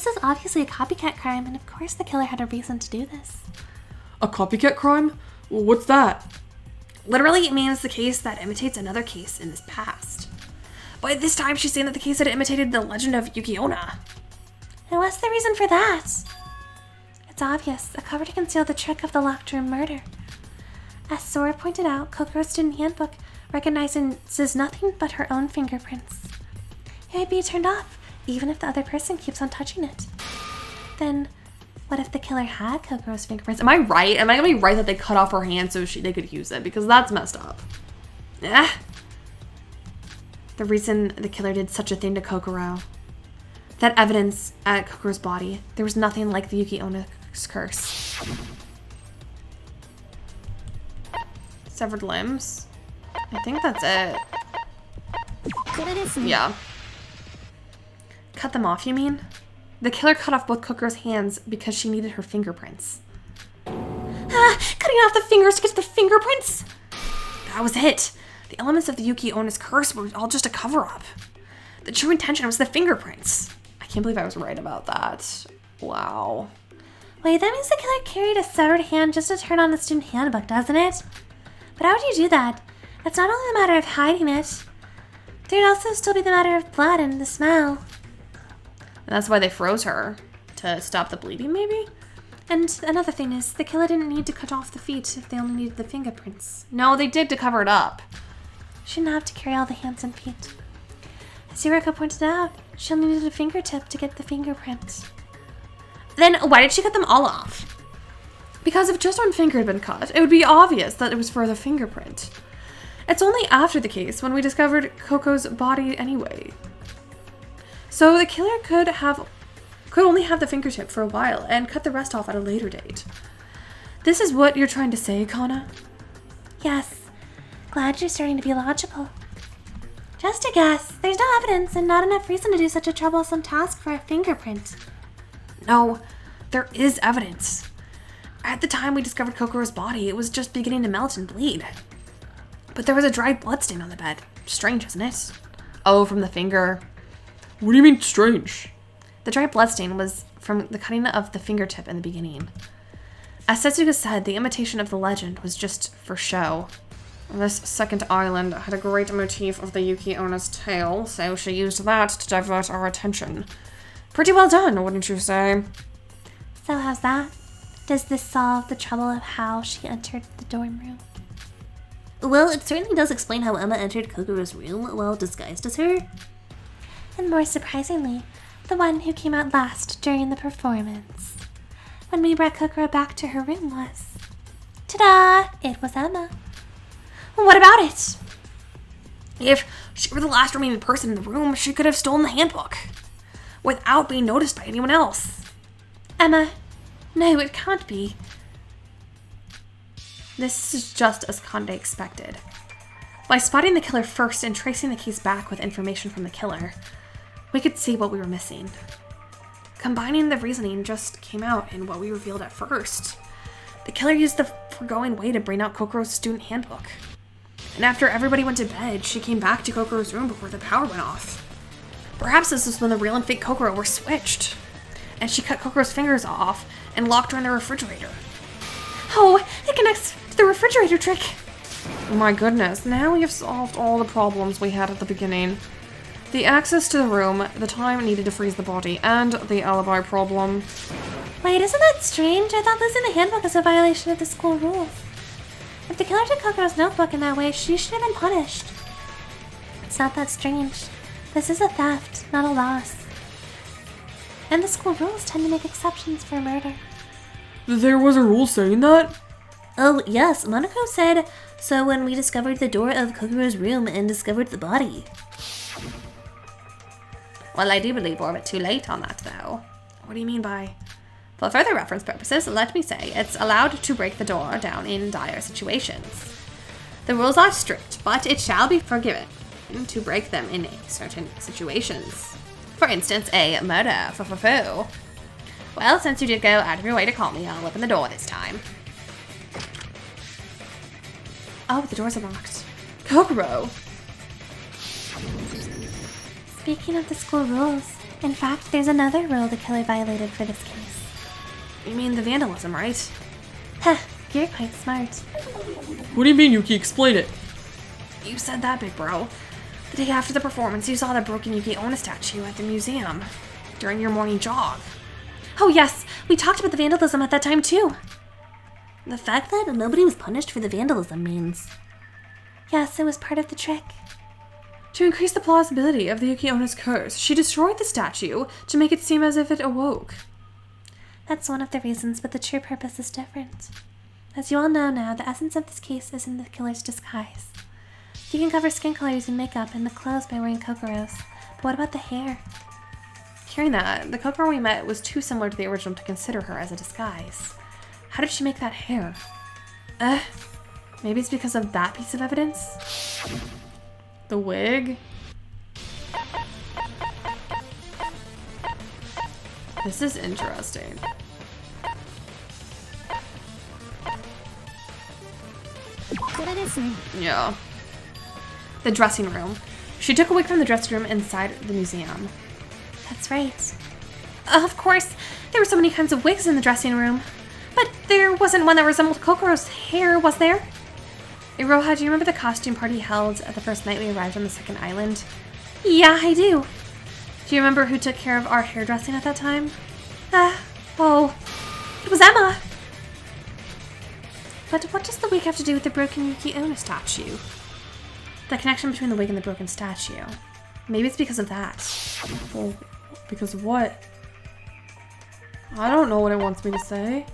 This is obviously a copycat crime, and of course the killer had a reason to do this. A copycat crime? What's that? Literally, it means the case that imitates another case in this past. But this time, she's saying that the case had imitated the legend of Yuki Onna. And what's the reason for that? It's obvious, a cover to conceal the trick of the locked room murder. As Sora pointed out, Kokoro's student handbook recognizes nothing but her own fingerprints. It would be turned off, even if the other person keeps on touching it. Then, what if the killer had Kokoro's fingerprints? Am I right? Am I gonna be right that they cut off her hand so they could use it? Because that's messed up. The reason the killer did such a thing to Kokoro. That evidence at Kokoro's body. There was nothing like the Yuki Onna's curse. Severed limbs? I think that's it. Yeah. Cut them off, you mean? The killer cut off both Kokoro's hands because she needed her fingerprints. Cutting off the fingers to get the fingerprints? That was it. The elements of the Yuki Onna's curse were all just a cover-up. The true intention was the fingerprints. I can't believe I was right about that. Wow. Wait, that means the killer carried a severed hand just to turn on the student handbook, doesn't it? But how would you do that? It's not only a matter of hiding it. There'd also still be the matter of blood and the smell. And that's why they froze her. To stop the bleeding, maybe? And another thing is, the killer didn't need to cut off the feet if they only needed the fingerprints. No, they did to cover it up. She didn't have to carry all the hands and feet. As Yuriko pointed out, she only needed a fingertip to get the fingerprints. Then why did she cut them all off? Because if just one finger had been cut, it would be obvious that it was for the fingerprint. It's only after the case when we discovered Coco's body anyway. So the killer could only have the fingertip for a while and cut the rest off at a later date. This is what you're trying to say, Kana? Yes. Glad you're starting to be logical. Just a guess. There's no evidence and not enough reason to do such a troublesome task for a fingerprint. No, there is evidence. At the time we discovered Kokoro's body, it was just beginning to melt and bleed. But there was a dried bloodstain on the bed. Strange, isn't it? Oh, from the finger. What do you mean strange? The dried bloodstain was from the cutting of the fingertip in the beginning. As Setsuga said, the imitation of the legend was just for show. This second island had a great motif of the Yuki Onna's tale, so she used that to divert our attention. Pretty well done, wouldn't you say? So how's that? Does this solve the trouble of how she entered the dorm room? Well, it certainly does explain how Emma entered Kokoro's room while disguised as her. And more surprisingly, the one who came out last during the performance. When we brought Kokoro back to her room was... Ta-da! It was Emma. What about it? If she were the last remaining person in the room, she could have stolen the handbook without being noticed by anyone else. Emma, no, it can't be. This is just as Kande expected. By spotting the killer first and tracing the case back with information from the killer, we could see what we were missing. Combining the reasoning just came out in what we revealed at first. The killer used the foregoing way to bring out Kokoro's student handbook. And after everybody went to bed, she came back to Kokoro's room before the power went off. Perhaps this was when the real and fake Kokoro were switched. And she cut Kokoro's fingers off and locked her in the refrigerator. Oh, it connects to the refrigerator trick. My goodness, now we have solved all the problems we had at the beginning. The access to the room, the time needed to freeze the body, and the alibi problem. Wait, isn't that strange? I thought losing the handbook was a violation of the school rules. If the killer took Kokoro's notebook in that way, she should have been punished. It's not that strange. This is a theft, not a loss. And the school rules tend to make exceptions for murder. There was a rule saying that? Oh, yes, Monaco said so when we discovered the door of Kokoro's room and discovered the body. Well, I do believe we're a bit too late on that, though. What do you mean by... For further reference purposes, let me say it's allowed to break the door down in dire situations. The rules are strict, but it shall be forgiven to break them in certain situations. For instance, a murder. Well, since you did go out of your way to call me, I'll open the door this time. Oh, the door's unlocked. Kokoro! Speaking of the school rules, In fact, there's another rule the killer violated for this case. You mean the vandalism, right? Heh, you're quite smart. What do you mean, Yuki? Explain it. You said that, big bro. The day after the performance, you saw the broken Yuki Onna statue at the museum during your morning jog. Oh yes, we talked about the vandalism at that time too. The fact that nobody was punished for the vandalism means... Yes, it was part of the trick. To increase the plausibility of the Yuki Onna's curse, she destroyed the statue to make it seem as if it awoke. That's one of the reasons, but the true purpose is different. As you all know now, the essence of this case is in the killer's disguise. You can cover skin color using makeup and the clothes by wearing Kokoro's. But what about the hair? Hearing that, the Kokoro we met was too similar to the original to consider her as a disguise. How did she make that hair? Maybe it's because of that piece of evidence? The wig? This is interesting. Yeah. The dressing room. She took a wig from the dressing room inside the museum. That's right. Of course, there were so many kinds of wigs in the dressing room. But there wasn't one that resembled Kokoro's hair, was there? Iroha, do you remember the costume party held at the first night we arrived on the second island? Yeah, I do. Do you remember who took care of our hairdressing at that time? It was Emma. But what does the wig have to do with the broken Yuki Onna statue? The connection between the wig and the broken statue. Maybe it's because of that. Well, because of what? I don't know what it wants me to say.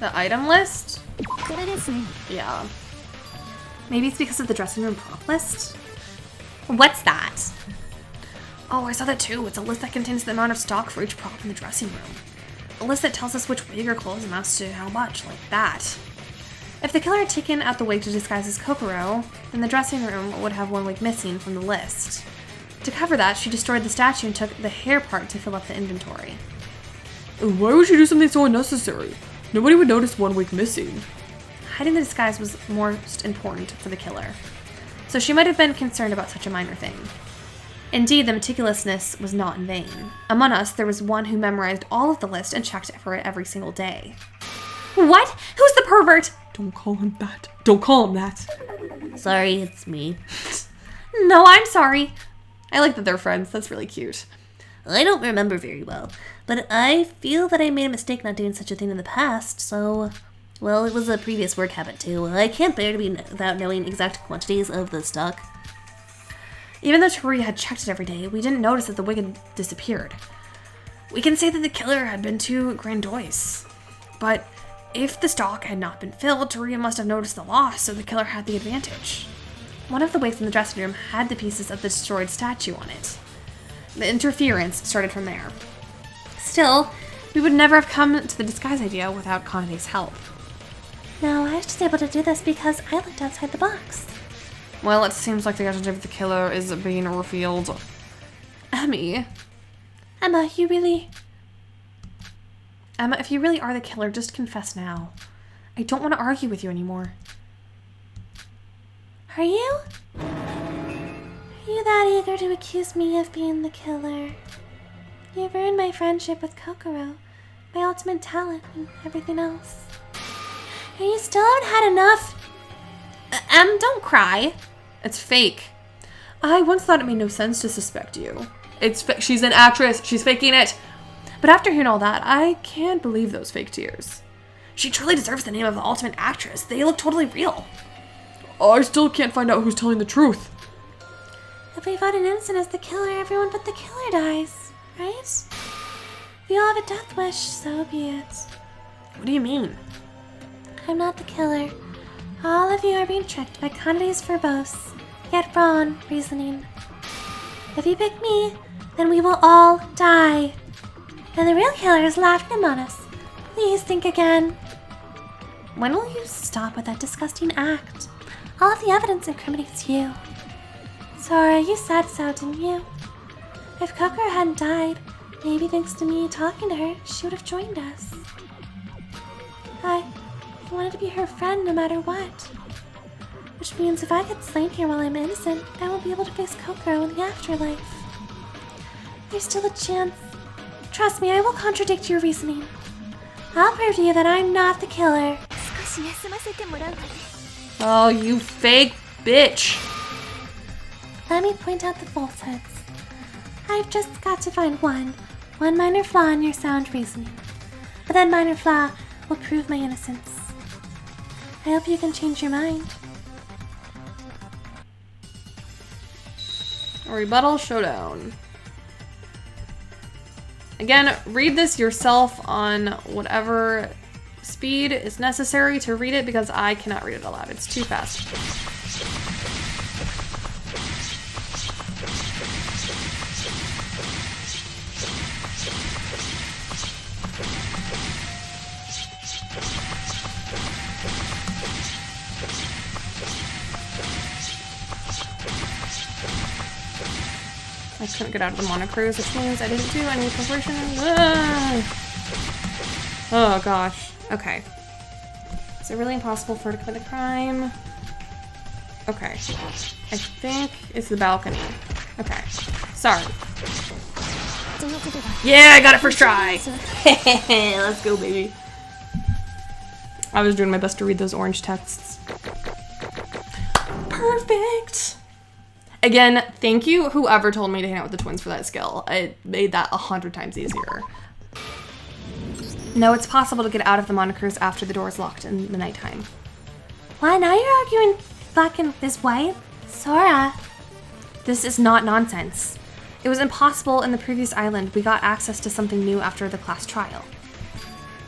The item list? Yeah. Maybe it's because of the dressing room prop list? What's that? Oh, I saw that too. It's a list that contains the amount of stock for each prop in the dressing room. A list that tells us which wig or clothes amounts to how much, like that. If the killer had taken out the wig to disguise as Kokoro, then the dressing room would have one wig missing from the list. To cover that, she destroyed the statue and took the hair part to fill up the inventory. Why would she do something so unnecessary? Nobody would notice one wig missing. Hiding the disguise was most important for the killer, so she might have been concerned about such a minor thing. Indeed, the meticulousness was not in vain. Among us, there was one who memorized all of the list and checked for it every single day. What? Who's the pervert? Don't call him that. Don't call him that. Sorry, it's me. No, I'm sorry. I like that they're friends. That's really cute. I don't remember very well, but I feel that I made a mistake not doing such a thing in the past, so... Well, it was a previous work habit too. I can't bear to be without knowing exact quantities of the stock. Even though Teruya had checked it every day, we didn't notice that the wig had disappeared. We can say that the killer had been too grandiose. But if the stock had not been filled, Teruya must have noticed the loss, so the killer had the advantage. One of the wigs in the dressing room had the pieces of the destroyed statue on it. The interference started from there. Still, we would never have come to the disguise idea without Kanade's help. No, I was just able to do this because I looked outside the box. Well, it seems like the identity of the killer is being revealed. Emma, if you really are the killer, just confess now. I don't want to argue with you anymore. Are you? Are you that eager to accuse me of being the killer? You've ruined my friendship with Kokoro, my ultimate talent, and everything else. And you still haven't had enough? Don't cry. It's fake. I once thought it made no sense to suspect you. She's an actress. She's faking it. But after hearing all that, I can't believe those fake tears. She truly deserves the name of the ultimate actress. They look totally real. I still can't find out who's telling the truth. If we vote an innocent as the killer, everyone but the killer dies, right? If you all have a death wish, so be it. What do you mean? I'm not the killer. All of you are being tricked by Kanade's verbose, yet wrong reasoning. If you pick me, then we will all die. And the real killer is laughing among us. Please think again. When will you stop with that disgusting act? All of the evidence incriminates you. Sora, you said so, didn't you? If Kokoro hadn't died, maybe thanks to me talking to her, she would have joined us. I wanted to be her friend no matter what. Which means if I get slain here while I'm innocent, I won't be able to face Kokoro in the afterlife. There's still a chance. Trust me, I will contradict your reasoning. I'll prove to you that I'm not the killer. Oh, you fake bitch. Let me point out the falsehoods. I've just got to find one minor flaw in your sound reasoning. But that minor flaw will prove my innocence. I hope you can change your mind. A rebuttal showdown. Again, read this yourself on whatever speed is necessary to read it because I cannot read it aloud. It's too fast. I couldn't get out of the monocruise, which means I didn't do any preparation. Oh gosh. Okay. Is it really impossible for her to commit a crime? Okay. I think it's the balcony. Okay. Sorry. Yeah, I got it first try! Let's go, baby. I was doing my best to read those orange texts. Perfect! Again, thank you whoever told me to hang out with the twins for that skill. It made that 100 times easier. No, it's possible to get out of the monocruise after the door is locked in the nighttime. Why, now you're arguing black and is white? Sora. This is not nonsense. It was impossible in the previous island. We got access to something new after the class trial.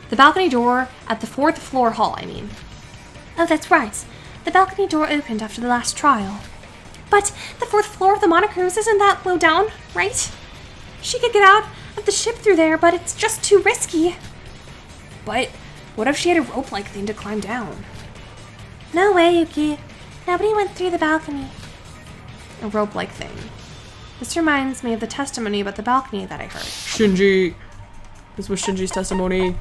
The balcony door at the 4th floor hall, I mean. Oh, that's right. The balcony door opened after the last trial. But the 4th floor of the monocruise isn't that low down, right? She could get out of the ship through there, but it's just too risky. But what if she had a rope-like thing to climb down? No way, Yuki. Nobody went through the balcony. A rope-like thing. This reminds me of the testimony about the balcony that I heard. Shinji. This was Shinji's testimony.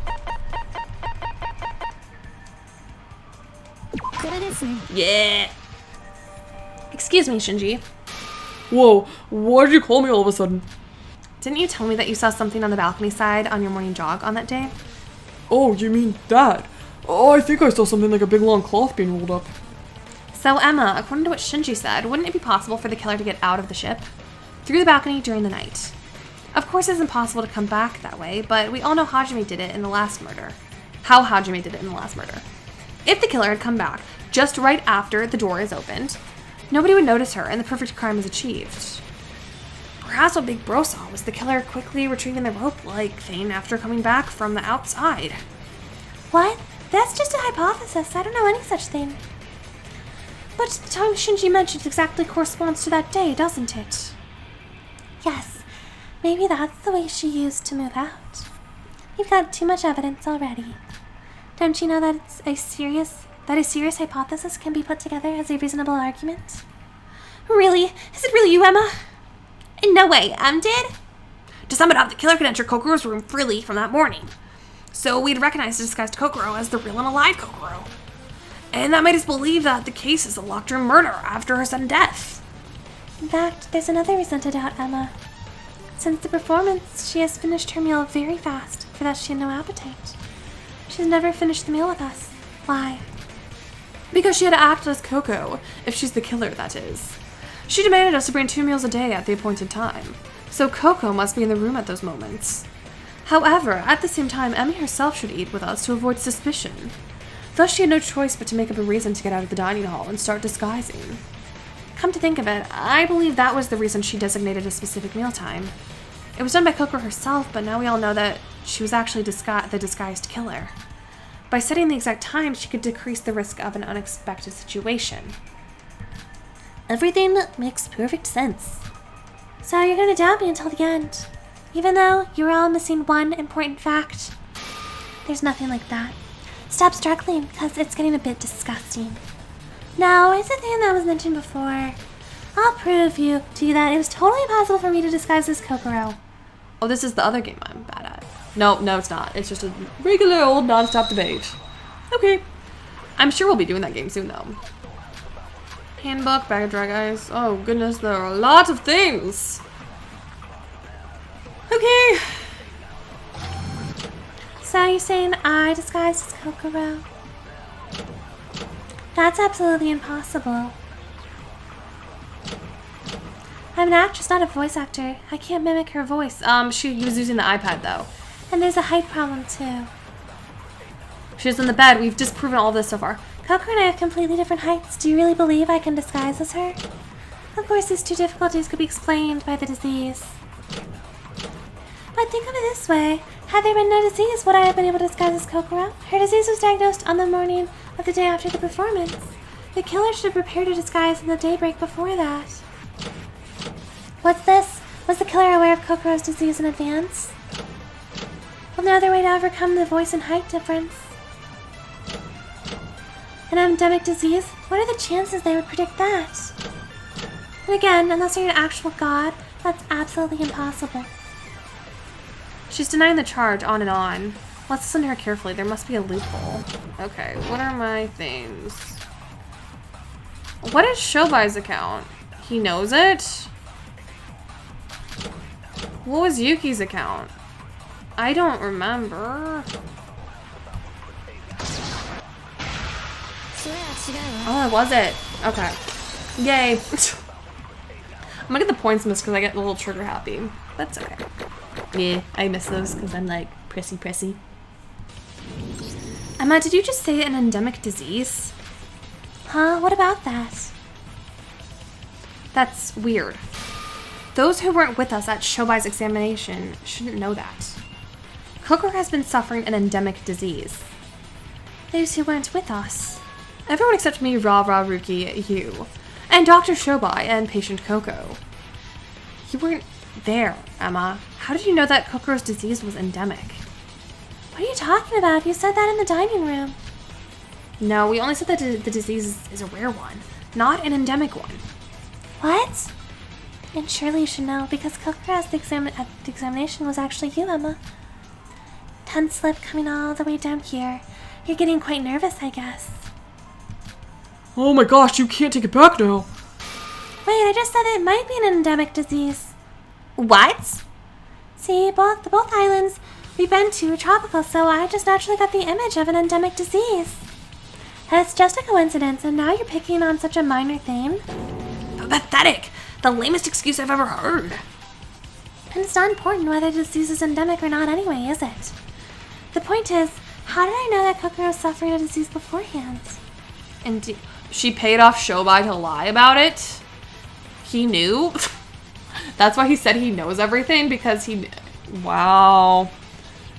Yeah. Excuse me, Shinji. Whoa, why did you call me all of a sudden? Didn't you tell me that you saw something on the balcony side on your morning jog on that day? Oh, you mean that? Oh, I think I saw something like a big long cloth being rolled up. So, Emma, according to what Shinji said, wouldn't it be possible for the killer to get out of the ship? Through the balcony during the night. Of course, it's impossible to come back that way, but we all know Hajime did it in the last murder. How Hajime did it in the last murder. If the killer had come back just right after the door is opened, nobody would notice her and the perfect crime is achieved. Perhaps what Big Bro saw was the killer quickly retrieving the rope-like thing after coming back from the outside. What? That's just a hypothesis. I don't know any such thing. But the time Shinji mentioned exactly corresponds to that day, doesn't it? Yes. Maybe that's the way she used to move out. You've got too much evidence already. Don't you know that a serious hypothesis can be put together as a reasonable argument? Really? Is it really you, Emma? In no way, did? To sum it up, the killer could enter Kokoro's room freely from that morning. So we'd recognize the disguised Kokoro as the real and alive Kokoro. And that made us believe that the case is a locked room murder after her sudden death. In fact, there's another reason to doubt Emma. Since the performance, she has finished her meal very fast, for that she had no appetite. She's never finished the meal with us. Why? Because she had to act as Coco, if she's the killer, that is. She demanded us to bring 2 meals a day at the appointed time, so Coco must be in the room at those moments. However, at the same time, Emmy herself should eat with us to avoid suspicion. Thus, she had no choice but to make up a reason to get out of the dining hall and start disguising. Come to think of it, I believe that was the reason she designated a specific mealtime. It was done by Coco herself, but now we all know that she was actually the disguised killer. By setting the exact time, she could decrease the risk of an unexpected situation. Everything makes perfect sense. So you're gonna doubt me until the end, even though you're all missing one important fact? There's nothing like that. Stop struggling, because it's getting a bit disgusting. No, it's a thing that was mentioned before. I'll prove to you that it was totally possible for me to disguise as Kokoro. Oh, this is the other game I'm bad at. No, it's not. It's just a regular old non-stop debate. Okay. I'm sure we'll be doing that game soon, though. Handbook, bag of drag ice. Oh, goodness, there are a lot of things. Okay. So you're saying I disguised as Kokoro? That's absolutely impossible. I'm an actress, not a voice actor. I can't mimic her voice. She was using the iPad, though. And there's a height problem, too. She was in the bed. We've disproven all this so far. Kokoro and I have completely different heights. Do you really believe I can disguise as her? Of course, these two difficulties could be explained by the disease. But think of it this way. Had there been no disease, would I have been able to disguise as Kokoro? Her disease was diagnosed on the morning of the day after the performance. The killer should have prepared a disguise in the daybreak before that. What's this? Was the killer aware of Kokoro's disease in advance? Well, no other way to overcome the voice and height difference. An endemic disease? What are the chances they would predict that? And again, unless you're an actual god, that's absolutely impossible. She's denying the charge on and on. Let's listen to her carefully. There must be a loophole. Okay, what are my things? What is Shobai's account? He knows it? What was Yuki's account? I don't remember. Oh, was it? Okay. Yay. I'm gonna get the points missed because I get a little trigger happy. That's okay. Yeah, I miss those because I'm like pressy. Emma, did you just say an endemic disease? Huh? What about that? That's weird. Those who weren't with us at Shobai's examination shouldn't know that. Kokoro has been suffering an endemic disease. Those who weren't with us. Everyone except me, Ruki, you, and Dr. Shobai and patient Coco. You weren't there, Emma. How did you know that Kokoro's disease was endemic? What are you talking about? You said that in the dining room. No, we only said that the disease is a rare one, not an endemic one. What? And surely you should know, because Kokoro at the examination was actually you, Emma. Tense lip coming all the way down here. You're getting quite nervous, I guess. Oh my gosh, you can't take it back now. Wait, I just said it might be an endemic disease. What? See, both islands we've been to are tropical, so I just naturally got the image of an endemic disease. And it's just a coincidence, and now you're picking on such a minor thing. Pathetic! The lamest excuse I've ever heard. And it's not important whether the disease is endemic or not anyway, is it? The point is, how did I know that Kokoro was suffering a disease beforehand? And she paid off Shobai to lie about it? He knew? That's why he said he knows everything, because he... Wow.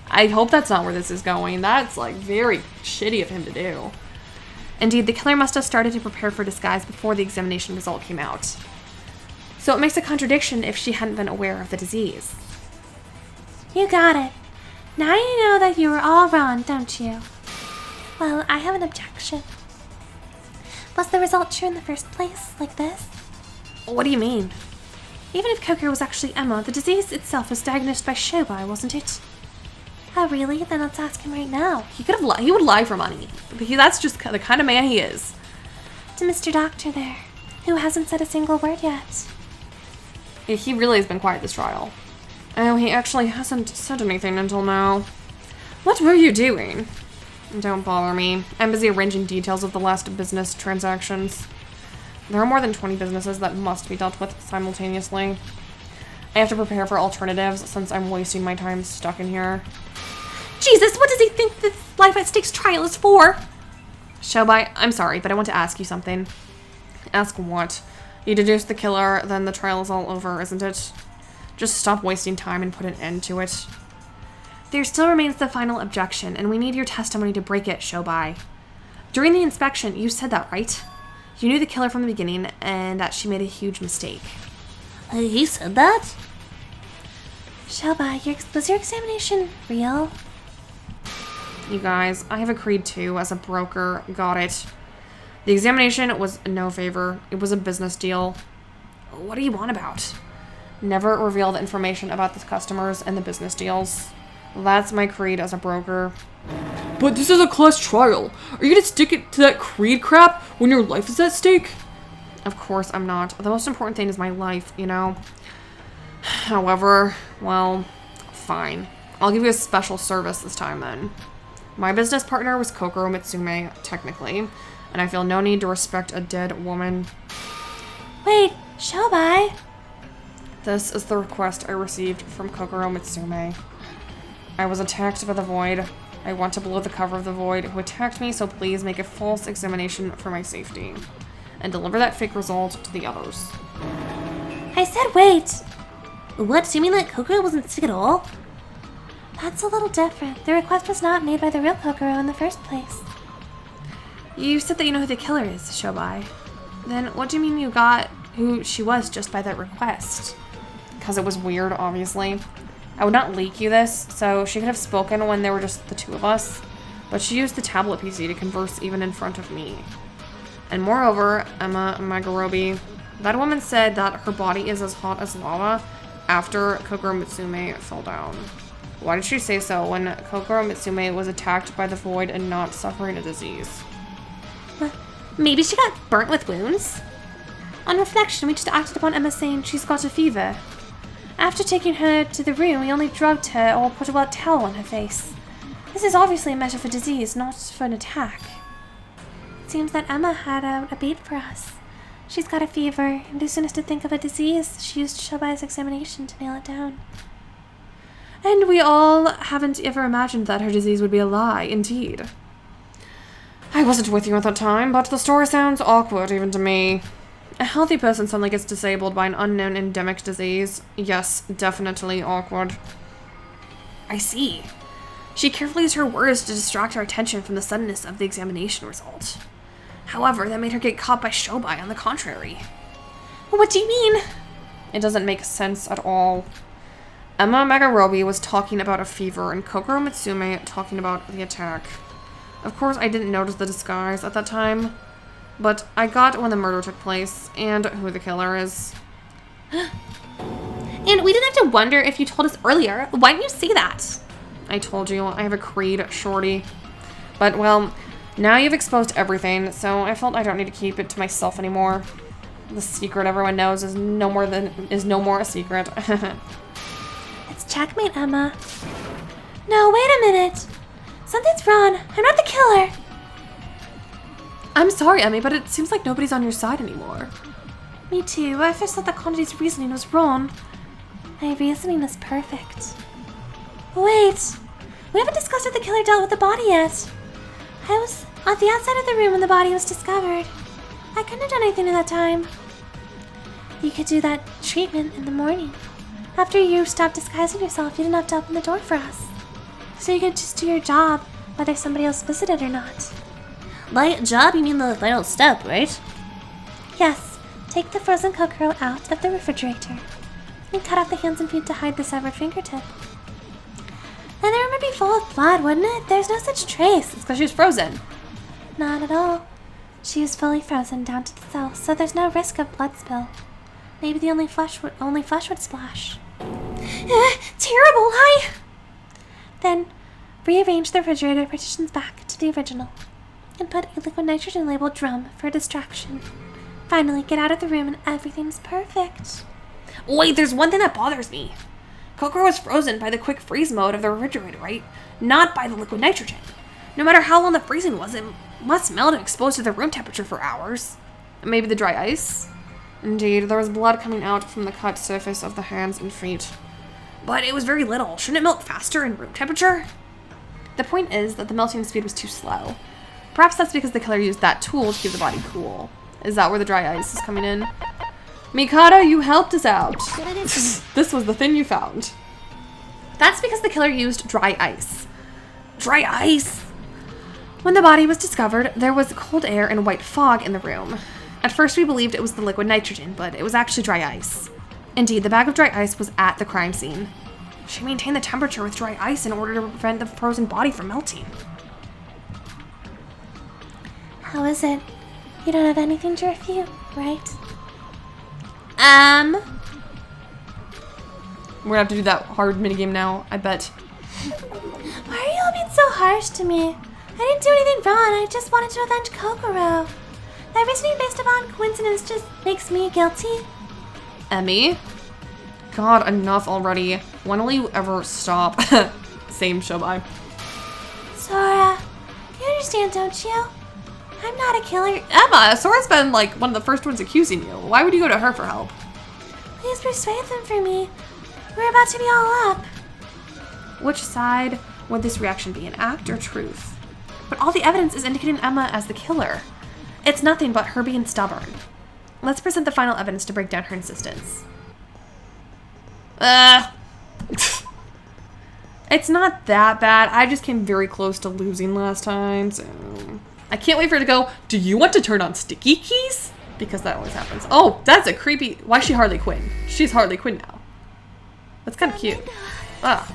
I hope that's not where this is going. That's, like, very shitty of him to do. Indeed, the killer must have started to prepare for disguise before the examination result came out. So it makes a contradiction if she hadn't been aware of the disease. You got it. Now you know that you were all wrong, don't you? Well, I have an objection. Was the result true in the first place, like this? What do you mean? Even if Kokoro was actually Emma, the disease itself was diagnosed by Shobai, wasn't it? Oh, really? Then let's ask him right now. He would lie for money. That's just the kind of man he is. To Mr. Doctor there, who hasn't said a single word yet. He really has been quiet this trial. Oh, he actually hasn't said anything until now. What were you doing? Don't bother me. I'm busy arranging details of the last business transactions. There are more than 20 businesses that must be dealt with simultaneously. I have to prepare for alternatives since I'm wasting my time stuck in here. Jesus, what does he think this life at stakes trial is for? Shobai, I'm sorry, but I want to ask you something. Ask what? You deduce the killer, then the trial is all over, isn't it? Just stop wasting time and put an end to it. There still remains the final objection, and we need your testimony to break it, Shobai. During the inspection, you said that, right? You knew the killer from the beginning, and that she made a huge mistake. He said that? Shobai, was your examination real? You guys, I have a creed too, as a broker. Got it. The examination was no favor. It was a business deal. What do you want about? Never reveal the information about the customers and the business deals. That's my creed as a broker. But this is a class trial. Are you gonna stick it to that creed crap when your life is at stake? Of course I'm not. The most important thing is my life, you know? However, well, fine. I'll give you a special service this time then. My business partner was Kokoro Mitsume, technically, and I feel no need to respect a dead woman. Wait, Shobai. This is the request I received from Kokoro Mitsume. I was attacked by the Void. I want to blow the cover of the Void who attacked me, so please make a false examination for my safety. And deliver that fake result to the others. I said wait. What? Do you mean that Kokoro wasn't sick at all? That's a little different. The request was not made by the real Kokoro in the first place. You said that you know who the killer is, Shobai. Then what do you mean you got who she was just by that request? Because it was weird, obviously. I would not leak you this, so she could have spoken when there were just the two of us, but she used the tablet PC to converse even in front of me. And moreover, Emma Magarobi, that woman said that her body is as hot as lava after Kokoro Mitsume fell down. Why did she say so when Kokoro Mitsume was attacked by the Void and not suffering a disease? Maybe she got burnt with wounds? On reflection, we just acted upon Emma saying she's got a fever. After taking her to the room, we only drugged her or put a wet towel on her face. This is obviously a measure for disease, not for an attack. It seems that Emma had a beat for us. She's got a fever, and as soon as to think of a disease, she used Shobai's examination to nail it down. And we all haven't ever imagined that her disease would be a lie, indeed. I wasn't with you at that time, but the story sounds awkward even to me. A healthy person suddenly gets disabled by an unknown endemic disease. Yes, definitely awkward. I see. She carefully used her words to distract our attention from the suddenness of the examination result. However, that made her get caught by Shobai on the contrary. What do you mean? It doesn't make sense at all. Emma Magarobi was talking about a fever and Kokoro Mitsume talking about the attack. Of course, I didn't notice the disguise at that time, but I got when the murder took place and who the killer is. And we didn't have to wonder if you told us earlier. Why didn't you say that? I told you, I have a creed, shorty. But, well, now you've exposed everything, so I felt I don't need to keep it to myself anymore. The secret everyone knows is no more a secret. It's checkmate, Emma. No, wait a minute. Something's wrong. I'm not the killer. I'm sorry, Emmy, but it seems like nobody's on your side anymore. Me too. I first thought that Condi's reasoning was wrong. My reasoning is perfect. Wait. We haven't discussed if the killer dealt with the body yet. I was on the outside of the room when the body was discovered. I couldn't have done anything at that time. You could do that treatment in the morning. After you stopped disguising yourself, you didn't have to open the door for us. So you could just do your job, whether somebody else visited or not. By job, you mean the final step, right? Yes. Take the frozen Kokoro out of the refrigerator. And cut off the hands and feet to hide the severed fingertip. And the room would be full of blood, wouldn't it? There's no such trace. It's because she was frozen. Not at all. She was fully frozen down to the cells, so there's no risk of blood spill. Maybe the only flesh would splash. Terrible! Then, rearrange the refrigerator partitions back to the original. And put a liquid nitrogen labeled drum for a distraction. Finally, get out of the room and everything's perfect. Wait, there's one thing that bothers me. Kokoro was frozen by the quick freeze mode of the refrigerator, right? Not by the liquid nitrogen. No matter how long the freezing was, it must melt and expose to the room temperature for hours. Maybe the dry ice? Indeed, there was blood coming out from the cut surface of the hands and feet. But it was very little. Shouldn't it melt faster in room temperature? The point is that the melting speed was too slow. Perhaps that's because the killer used that tool to keep the body cool. Is that where the dry ice is coming in? Mikado, you helped us out. This was the thing you found. That's because the killer used dry ice. Dry ice! When the body was discovered, there was cold air and white fog in the room. At first we believed it was the liquid nitrogen, but it was actually dry ice. Indeed, the bag of dry ice was at the crime scene. She maintained the temperature with dry ice in order to prevent the frozen body from melting. How is it? You don't have anything to refute, right? We're gonna have to do that hard minigame now, I bet. Why are you all being so harsh to me? I didn't do anything wrong. I just wanted to avenge Kokoro. That reasoning based upon coincidence just makes me guilty. Emmy? God, enough already. When will you ever stop? Same show, bye. Sora, you understand, don't you? I'm not a killer. Emma, Sora's been like one of the first ones accusing you. Why would you go to her for help? Please persuade them for me. We're about to be all up. Which side would this reaction be, an act or truth? But all the evidence is indicating Emma as the killer. It's nothing but her being stubborn. Let's present the final evidence to break down her insistence. It's not that bad. I just came very close to losing last time, so I can't wait for her to go, do you want to turn on sticky keys? Because that always happens. Oh, that's a creepy... Why is she Harley Quinn? She's Harley Quinn now. That's kind of cute. Ah.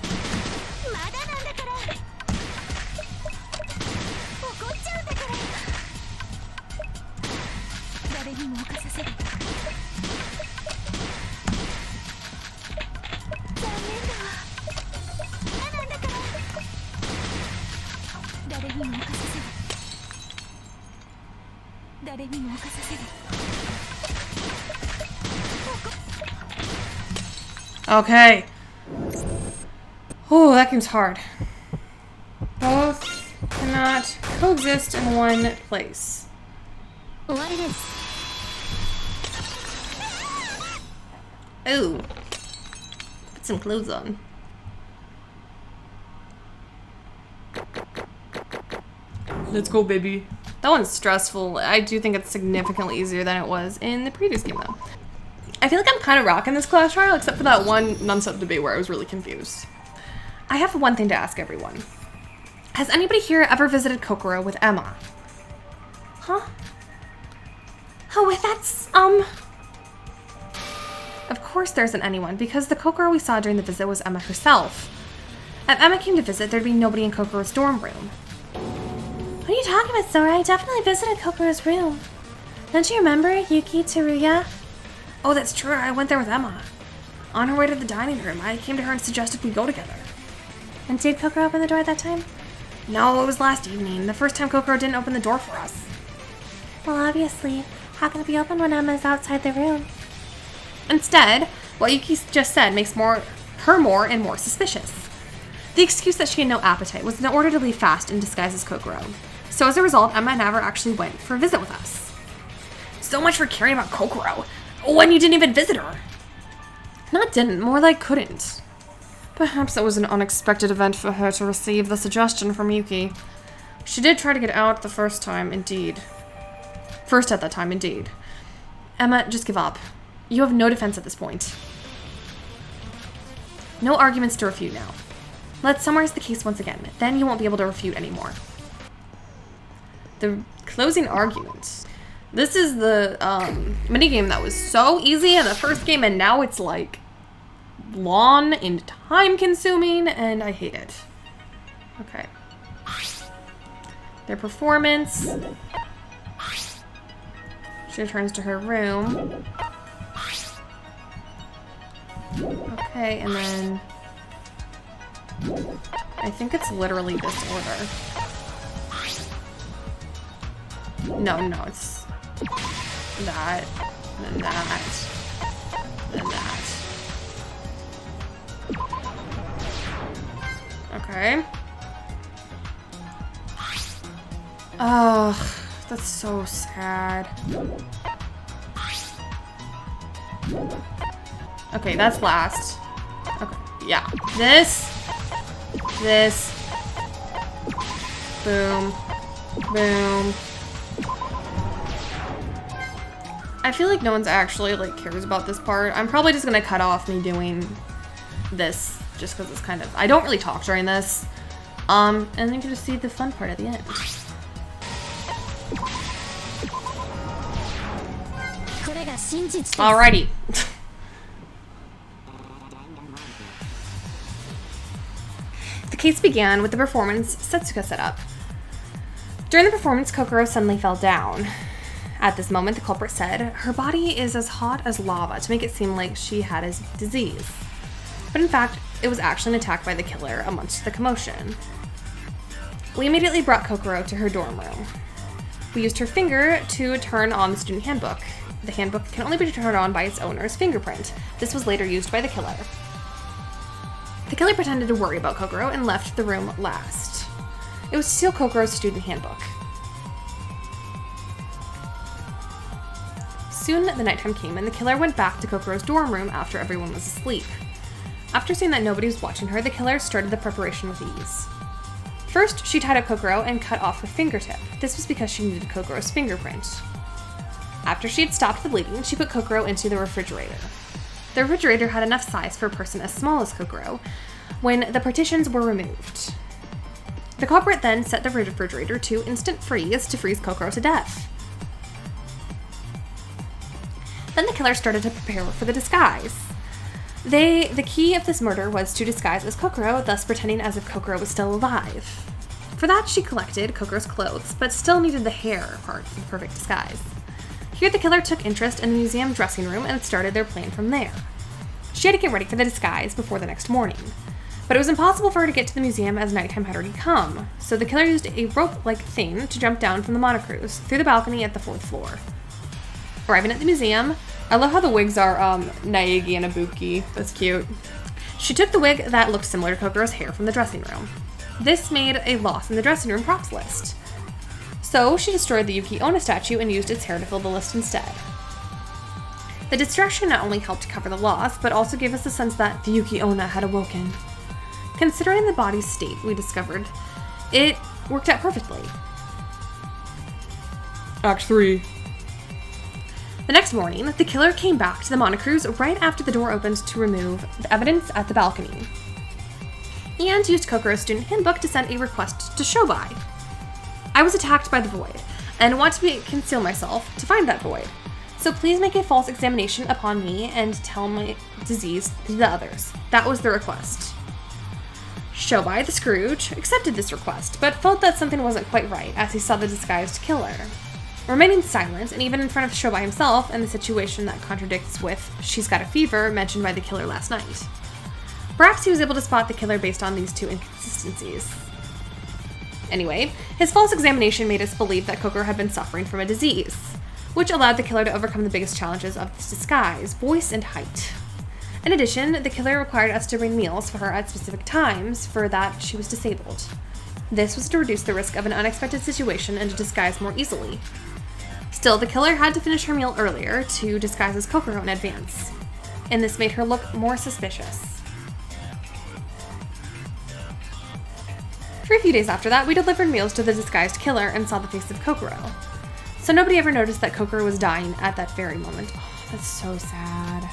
Okay. Oh, that game's hard. Both cannot coexist in one place. Ooh. Put some clothes on. Let's go, baby. That one's stressful. I do think it's significantly easier than it was in the previous game, though. I feel like I'm kind of rocking this class trial, except for that one non-stop debate where I was really confused. I have one thing to ask everyone. Has anybody here ever visited Kokoro with Emma? Huh? Oh, wait, that's, Of course there isn't anyone, because the Kokoro we saw during the visit was Emma herself. If Emma came to visit, there'd be nobody in Kokoro's dorm room. What are you talking about, Sora? I definitely visited Kokoro's room. Don't you remember Yuki Tsuruya? Oh, that's true. I went there with Emma. On her way to the dining room, I came to her and suggested we go together. And did Kokoro open the door at that time? No, it was last evening. The first time Kokoro didn't open the door for us. Well, obviously. How can it be open when Emma's outside the room? Instead, what Yuki just said makes her more and more suspicious. The excuse that she had no appetite was in order to leave fast and disguise as Kokoro. So as a result, Emma never actually went for a visit with us. So much for caring about Kokoro, when you didn't even visit her. Not didn't, more like couldn't. Perhaps it was an unexpected event for her to receive the suggestion from Yuki. She did try to get out the first time, indeed. First at that time, indeed. Emma, just give up. You have no defense at this point. No arguments to refute now. Let's summarize the case once again, then you won't be able to refute anymore. The closing argument. This is the minigame that was so easy in the first game, and now it's like long and time consuming, and I hate it. Okay. Their performance. She returns to her room. Okay, and then I think it's literally this order. No, it's that, then that, then that. Okay. Ugh, that's so sad. Okay, that's last. Okay, yeah. This. Boom. Boom. I feel like no one's actually like cares about this part. I'm probably just gonna cut off me doing this just because it's kind of, I don't really talk during this. And then you can just see the fun part at the end. Alrighty. The case began with the performance Setsuka set up. During the performance, Kokoro suddenly fell down. At this moment, the culprit said, her body is as hot as lava to make it seem like she had a disease. But in fact, it was actually an attack by the killer amongst the commotion. We immediately brought Kokoro to her dorm room. We used her finger to turn on the student handbook. The handbook can only be turned on by its owner's fingerprint. This was later used by the killer. The killer pretended to worry about Kokoro and left the room last. It was to steal Kokoro's student handbook. Soon the nighttime came and the killer went back to Kokoro's dorm room after everyone was asleep. After seeing that nobody was watching her, the killer started the preparation with ease. First, she tied up Kokoro and cut off her fingertip. This was because she needed Kokoro's fingerprint. After she had stopped the bleeding, she put Kokoro into the refrigerator. The refrigerator had enough size for a person as small as Kokoro when the partitions were removed. The culprit then set the refrigerator to instant freeze to freeze Kokoro to death. Then the killer started to prepare for the disguise. The key of this murder was to disguise as Kokoro, thus pretending as if Kokoro was still alive. For that, she collected Kokoro's clothes, but still needed the hair part for the perfect disguise. Here, the killer took interest in the museum dressing room and started their plan from there. She had to get ready for the disguise before the next morning, but it was impossible for her to get to the museum as nighttime had already come, so the killer used a rope-like thing to jump down from the monocruise through the balcony at the 4th floor. Arriving at the museum, I love how the wigs are Naegi and Ibuki. That's cute. she took the wig that looked similar to Kokoro's hair from the dressing room. This made a loss in the dressing room props list. So she destroyed the Yuki Onna statue and used its hair to fill the list instead. The distraction not only helped cover the loss, but also gave us the sense that the Yuki Onna had awoken. Considering the body's state, we discovered, it worked out perfectly. Act 3. The next morning, the killer came back to the monocruise right after the door opened to remove the evidence at the balcony, and used Kokoro's student handbook to send a request to Shobai. I was attacked by the void, and want to conceal myself to find that void. So please make a false examination upon me and tell my disease to the others. That was the request. Shobai, the Scrooge, accepted this request, but felt that something wasn't quite right as he saw the disguised killer. Remaining silent, and even in front of Shobai himself, in the situation that contradicts with "she's got a fever" mentioned by the killer last night. Perhaps he was able to spot the killer based on these two inconsistencies. Anyway, his false examination made us believe that Kokoro had been suffering from a disease, which allowed the killer to overcome the biggest challenges of this disguise: voice and height. In addition, the killer required us to bring meals for her at specific times, for that she was disabled. This was to reduce the risk of an unexpected situation and to disguise more easily. Still, the killer had to finish her meal earlier to disguise as Kokoro in advance, and this made her look more suspicious. For a few days after that, we delivered meals to the disguised killer and saw the face of Kokoro. So nobody ever noticed that Kokoro was dying at that very moment. Oh, that's so sad.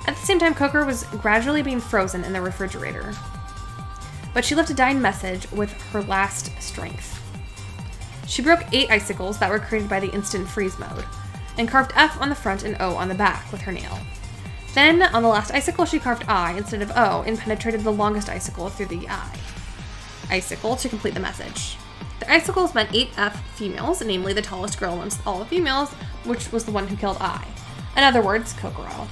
At the same time, Kokoro was gradually being frozen in the refrigerator. But she left a dying message with her last strength. She broke 8 icicles that were created by the instant freeze mode, and carved F on the front and O on the back with her nail. Then, on the last icicle, she carved I instead of O and penetrated the longest icicle through the I icicle to complete the message. The icicles meant 8F females, namely the tallest girl amongst all the females, which was the one who killed I. In other words, Kokoro.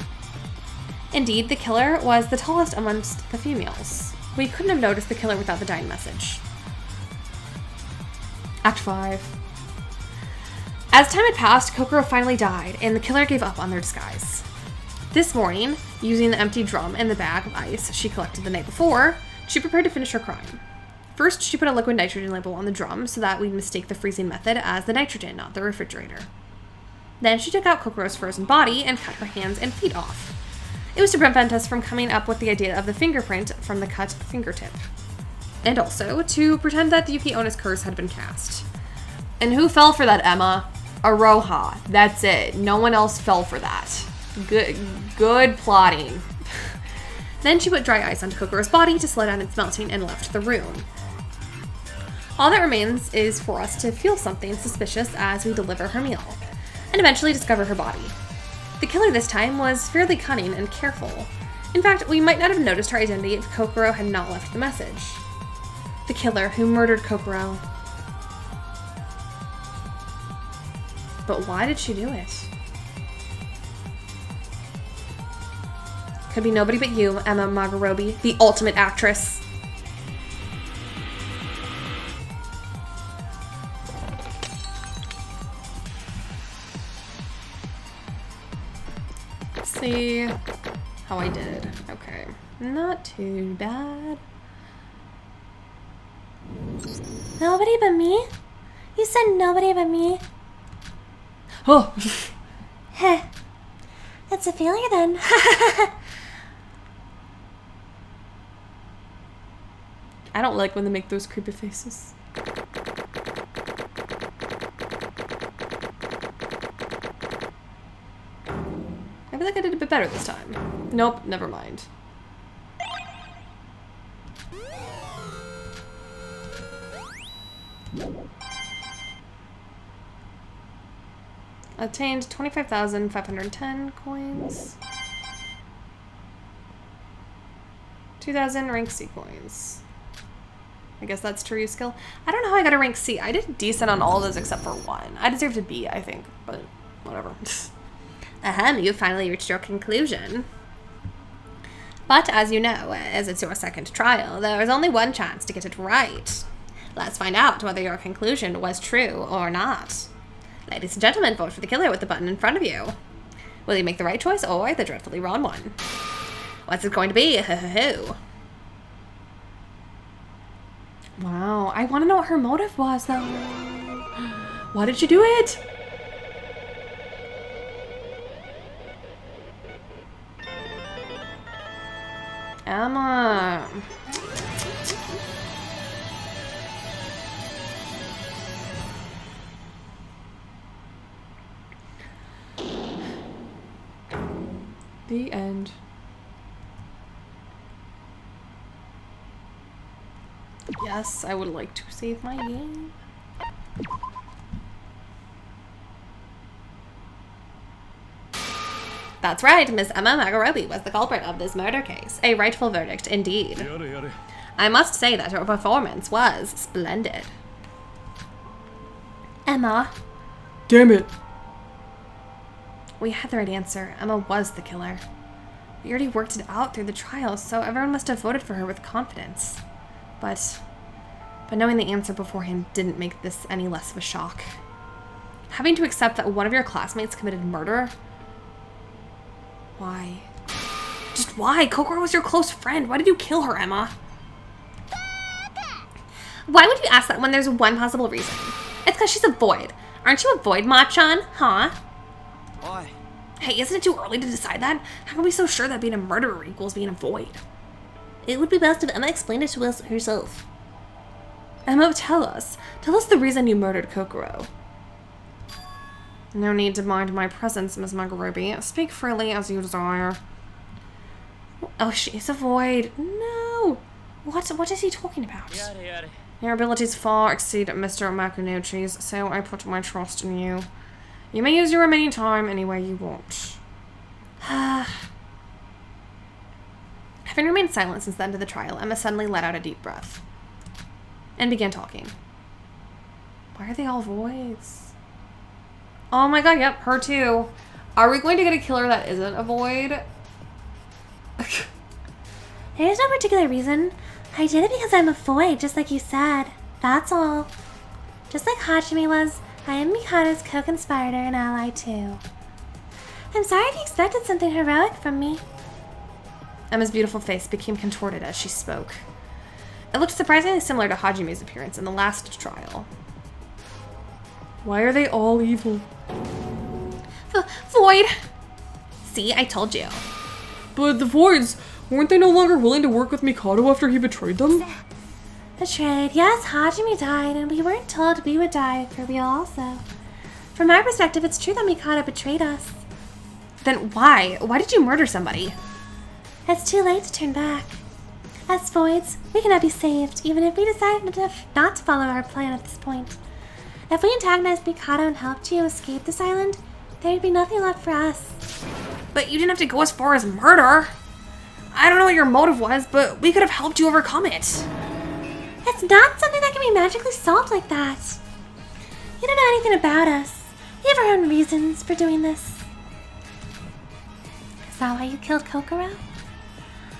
Indeed, the killer was the tallest amongst the females. We couldn't have noticed the killer without the dying message. Act 5. As time had passed, Kokoro finally died, and the killer gave up on their disguise. This morning, using the empty drum and the bag of ice she collected the night before, she prepared to finish her crime. First, she put a liquid nitrogen label on the drum so that we'd mistake the freezing method as the nitrogen, not the refrigerator. Then she took out Kokoro's frozen body and cut her hands and feet off. It was to prevent us from coming up with the idea of the fingerprint from the cut fingertip. And also to pretend that the Yuki Onna's curse had been cast. And who fell for that, Emma? Aroha. That's it. No one else fell for that. Good plotting. Then she put dry ice onto Kokoro's body to slow down its melting and left the room. All that remains is for us to feel something suspicious as we deliver her meal, and eventually discover her body. The killer this time was fairly cunning and careful. In fact, we might not have noticed her identity if Kokoro had not left the message. The killer who murdered Kokoro. But why did she do it? Could be nobody but you, Emma Magarobi, the ultimate actress. Let's see how I did. Okay, not too bad. Nobody but me? You said nobody but me? Oh, Heh. It's a failure then. I don't like when they make those creepy faces. I feel like I did a bit better this time. Nope, never mind. Attained 25,510 coins. 2,000 rank C coins. I guess that's true skill. I don't know how I got a rank C. I did decent on all of those except for one. I deserved a B, I think, but whatever. Ahem, you finally reached your conclusion. But as you know, as it's your second trial, there is only one chance to get it right. Let's find out whether your conclusion was true or not. Ladies and gentlemen, vote for the killer with the button in front of you. Will you make the right choice or the dreadfully wrong one? What's it going to be? Ho-ho-ho. Wow, I want to know what her motive was, though. Why did she do it? Emma. The end. Yes, I would like to save my game. That's right, Miss Emma Magarobi was the culprit of this murder case. A rightful verdict, indeed. I must say that her performance was splendid. Emma. Damn it. We had the right answer. Emma was the killer. We already worked it out through the trial, so everyone must have voted for her with confidence. But knowing the answer beforehand didn't make this any less of a shock. Having to accept that one of your classmates committed murder? Why? Just why? Kokoro was your close friend. Why did you kill her, Emma? Why would you ask that when there's one possible reason? It's because she's a void. Aren't you a void, Ma-chan? Huh? Why? Hey, isn't it too early to decide that? How are we so sure that being a murderer equals being a void? It would be best if Emma explained it to us herself. Emma, tell us. Tell us the reason you murdered Kokoro. No need to mind my presence, Miss Magarobi. Speak freely as you desire. Oh, she's a void. No. What is he talking about? Your abilities far exceed Mr. Makunouchi's, so I put my trust in you. You may use your remaining time any way you want. Having remained silent since the end of the trial, Emma suddenly let out a deep breath and began talking. Why are they all voids? Oh my god, yep, her too. Are we going to get a killer that isn't a void? There's no particular reason. I did it because I'm a void, just like you said. That's all. Just like Hajime was, I am Mikado's co-conspirator and ally too. I'm sorry if you expected something heroic from me. Emma's beautiful face became contorted as she spoke. It looked surprisingly similar to Hajime's appearance in the last trial. Why are they all evil? Void! See, I told you. But the voids, weren't they no longer willing to work with Mikado after he betrayed them? Betrayed. Yes, Hajime died, and we weren't told we would die for real also. From our perspective, it's true that Mikado betrayed us. Then why? Why did you murder somebody? It's too late to turn back. As voids, we cannot be saved, even if we decide not to follow our plan at this point. If we antagonized Mikado and helped you escape this island, there'd be nothing left for us. But you didn't have to go as far as murder. I don't know what your motive was, but we could have helped you overcome it. It's not something that can be magically solved like that. You don't know anything about us. We have our own reasons for doing this. Is that why you killed Kokoro?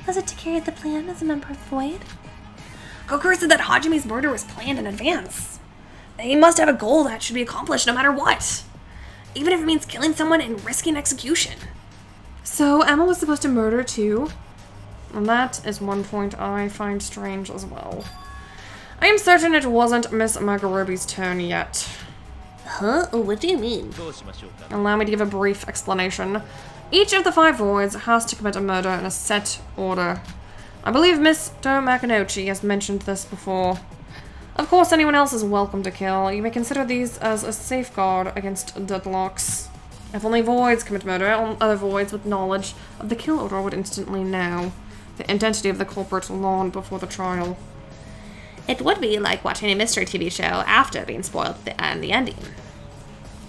Was it to carry out the plan as a member of Void? Kokoro said that Hajime's murder was planned in advance. He must have a goal that should be accomplished no matter what. Even if it means killing someone and risking execution. So Emma was supposed to murder too? And that is one point I find strange as well. I am certain it wasn't Miss Magarobi's turn yet. Huh? What do you mean? Allow me to give a brief explanation. Each of the 5 voids has to commit a murder in a set order. I believe Mr. Makinochi has mentioned this before. Of course, anyone else is welcome to kill. You may consider these as a safeguard against deadlocks. If only voids commit murder, other voids with knowledge of the kill order would instantly know the identity of the culprit long before the trial. It would be like watching a mystery TV show after being spoiled and the ending.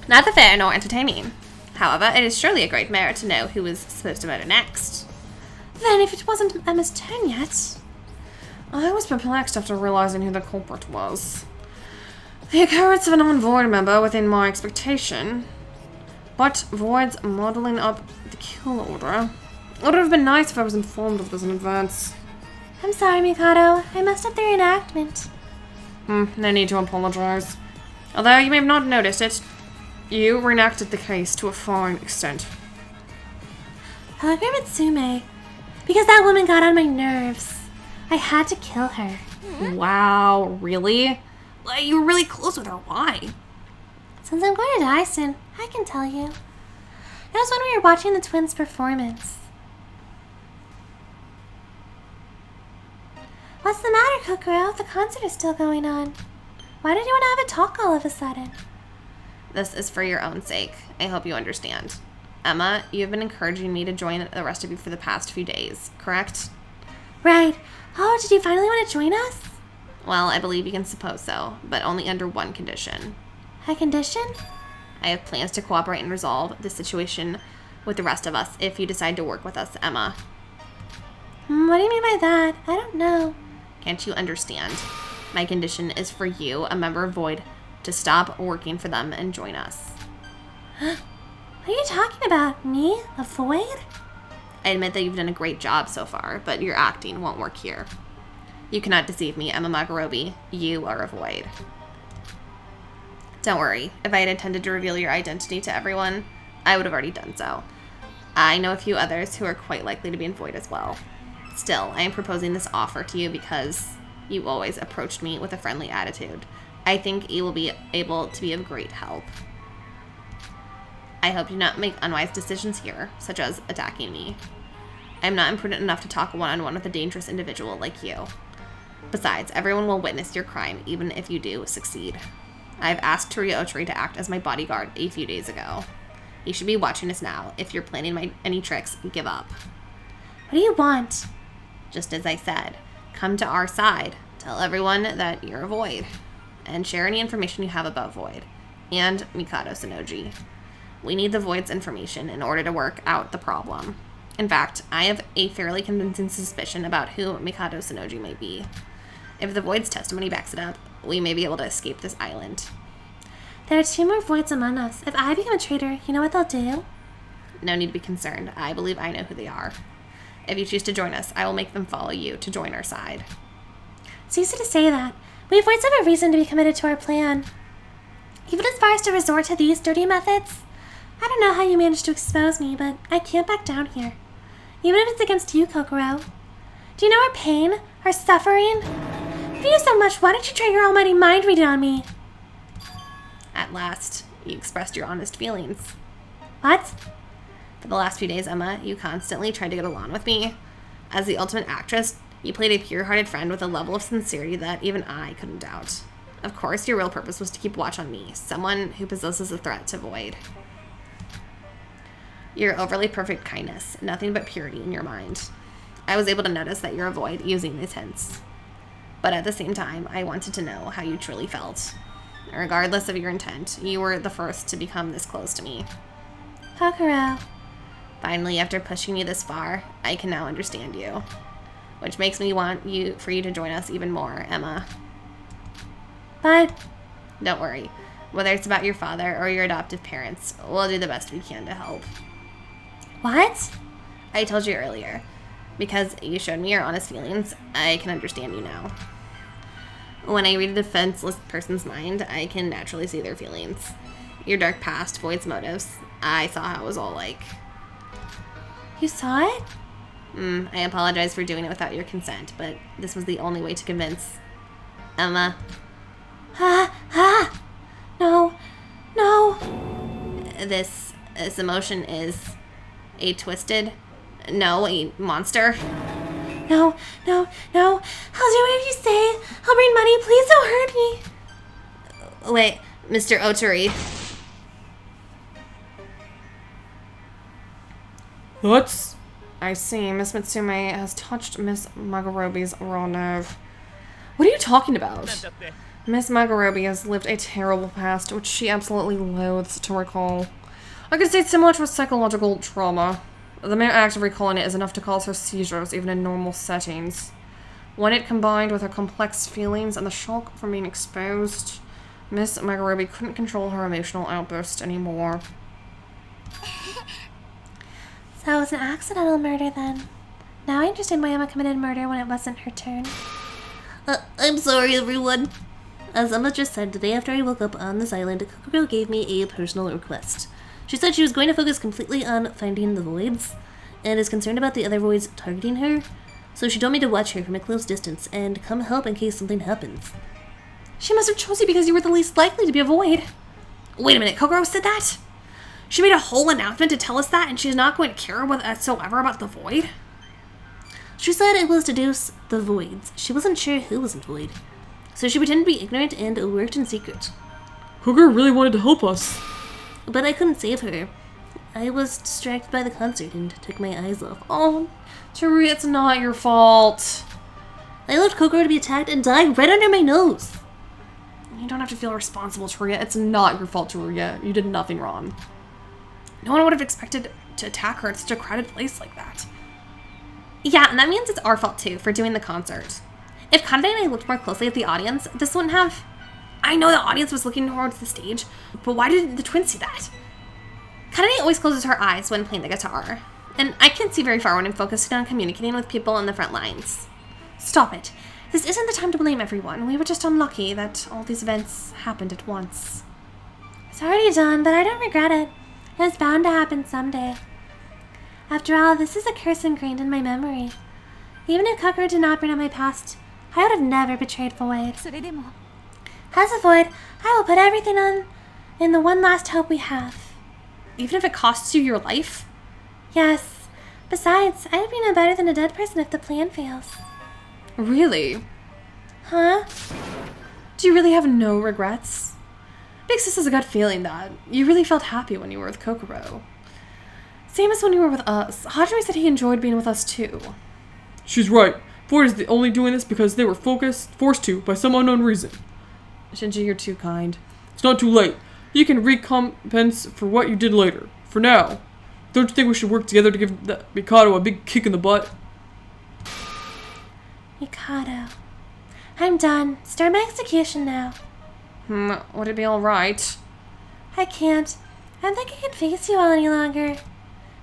Neither fair nor entertaining. However, it is surely a great merit to know who is supposed to murder next. Then if it wasn't Emma's turn yet... I was perplexed after realizing who the culprit was. The occurrence of a non-void member within my expectation, but voids modeling up the kill order. It would have been nice if I was informed of this in advance. I'm sorry, Mikado. I messed up the reenactment. No need to apologize. Although you may have not noticed it, you reenacted the case to a fine extent. I'll agree with Sume. Because that woman got on my nerves. I had to kill her. Wow, really? Like, you were really close with her. Why? Since I'm going to die soon, I can tell you. It was when we were watching the twins' performance. What's the matter, Kokoro? The concert is still going on. Why did you want to have a talk all of a sudden? This is for your own sake. I hope you understand. Emma, you have been encouraging me to join the rest of you for the past few days, correct? Right. Oh, did you finally want to join us? Well, I believe you can suppose so, but only under one condition. A condition? I have plans to cooperate and resolve the situation with the rest of us if you decide to work with us, Emma. What do you mean by that? I don't know. Can't you understand? My condition is for you, a member of Void, to stop working for them and join us. What are you talking about? Me? A Void? I admit that you've done a great job so far, but your acting won't work here. You cannot deceive me, Emma Magarobi. You are a Void. Don't worry. If I had intended to reveal your identity to everyone, I would have already done so. I know a few others who are quite likely to be in Void as well. Still, I am proposing this offer to you because you always approached me with a friendly attitude. I think you will be able to be of great help. I hope you not make unwise decisions here, such as attacking me. I am not imprudent enough to talk one-on-one with a dangerous individual like you. Besides, everyone will witness your crime, even if you do succeed. I have asked Toria Otri to act as my bodyguard a few days ago. He should be watching us now. If you're planning any tricks, give up. What do you want? Just as I said, come to our side. Tell everyone that you're a Void. And share any information you have about Void. And Mikado Sonoji. We need the Void's information in order to work out the problem. In fact, I have a fairly convincing suspicion about who Mikado Sonoji might be. If the Void's testimony backs it up, we may be able to escape this island. There are 2 more Voids among us. If I become a traitor, you know what they'll do? No need to be concerned. I believe I know who they are. If you choose to join us, I will make them follow you to join our side. It's easy to say that. We Voids have a reason to be committed to our plan. Even as far as to resort to these dirty methods, I don't know how you managed to expose me, but I can't back down here. Even if it's against you, Kokoro. Do you know our pain? Our suffering? If you so much, why don't you try your almighty mind reading on me? At last, you expressed your honest feelings. What? For the last few days, Emma, you constantly tried to get along with me. As the ultimate actress, you played a pure-hearted friend with a level of sincerity that even I couldn't doubt. Of course, your real purpose was to keep watch on me, someone who possesses a threat to Void. Your overly perfect kindness, nothing but purity in your mind. I was able to notice that you're a Void using these hints. But at the same time, I wanted to know how you truly felt. Regardless of your intent, you were the first to become this close to me. Kokoro. Finally, after pushing you this far, I can now understand you. Which makes me want for you to join us even more, Emma. But Don't worry. Whether it's about your father or your adoptive parents, we'll do the best we can to help. what? I told you earlier. Because you showed me your honest feelings, I can understand you now. When I read a defenseless person's mind, I can naturally see their feelings. Your dark past, Void's motives. I saw how it was all like. You saw it? I apologize for doing it without your consent, but this was the only way to convince Emma. No. This emotion is a monster. No. I'll do whatever you say. I'll bring money. Please don't hurt me. Wait, Mr. Oteri. That's... I see. Miss Mitsume has touched Miss Magorobi's raw nerve. What are you talking about? Miss Magorobi has lived a terrible past, which she absolutely loathes to recall. I could say it's similar to a psychological trauma. The mere act of recalling it is enough to cause her seizures, even in normal settings. When it combined with her complex feelings and the shock from being exposed, Miss Magorobi couldn't control her emotional outburst anymore. So it was an accidental murder then. Now I understand why Emma committed murder when it wasn't her turn. I'm sorry, everyone. As Emma just said, the day after I woke up on this island, Kokoro gave me a personal request. She said she was going to focus completely on finding the voids, and is concerned about the other voids targeting her, so she told me to watch her from a close distance and come help in case something happens. She must have chosen you because you were the least likely to be a void. Wait a minute, Kokoro said that? She made a whole announcement to tell us that, and she's not going to care whatsoever about the void? She said it was to deduce the voids. She wasn't sure who was in void, so she pretended to be ignorant and worked in secret. Kokoro really wanted to help us. But I couldn't save her. I was distracted by the concert and took my eyes off. Oh, Teruya, it's not your fault. I allowed Kokoro to be attacked and die right under my nose. You don't have to feel responsible, Teruya. It's not your fault, Teruya. You did nothing wrong. No one would have expected to attack her at such a crowded place like that. Yeah, and that means it's our fault too for doing the concert. If Kanade and I looked more closely at the audience, this wouldn't have... I know the audience was looking towards the stage, but why did the twins see that? Kanade always closes her eyes when playing the guitar, and I can't see very far when I'm focusing on communicating with people in the front lines. Stop it. This isn't the time to blame everyone. We were just unlucky that all these events happened at once. It's already done, but I don't regret it. It was bound to happen someday. After all, this is a curse ingrained in my memory. Even if Kokoro did not bring up my past, I would have never betrayed Void. As a Void, I will put everything on in the one last hope we have. Even if it costs you your life? Yes. Besides, I would be no better than a dead person if the plan fails. Really? Huh? Do you really have no regrets? Big Sis has a gut feeling that you really felt happy when you were with Kokoro. Same as when you were with us. Hajime said he enjoyed being with us too. She's right. Void is only doing this because they were forced to by some unknown reason. Shinji, you're too kind. It's not too late. You can recompense for what you did later. For now, don't you think we should work together to give the Mikado a big kick in the butt? Mikado. I'm done. Start my execution now. Would it be alright? I can't. I don't think I can face you all any longer.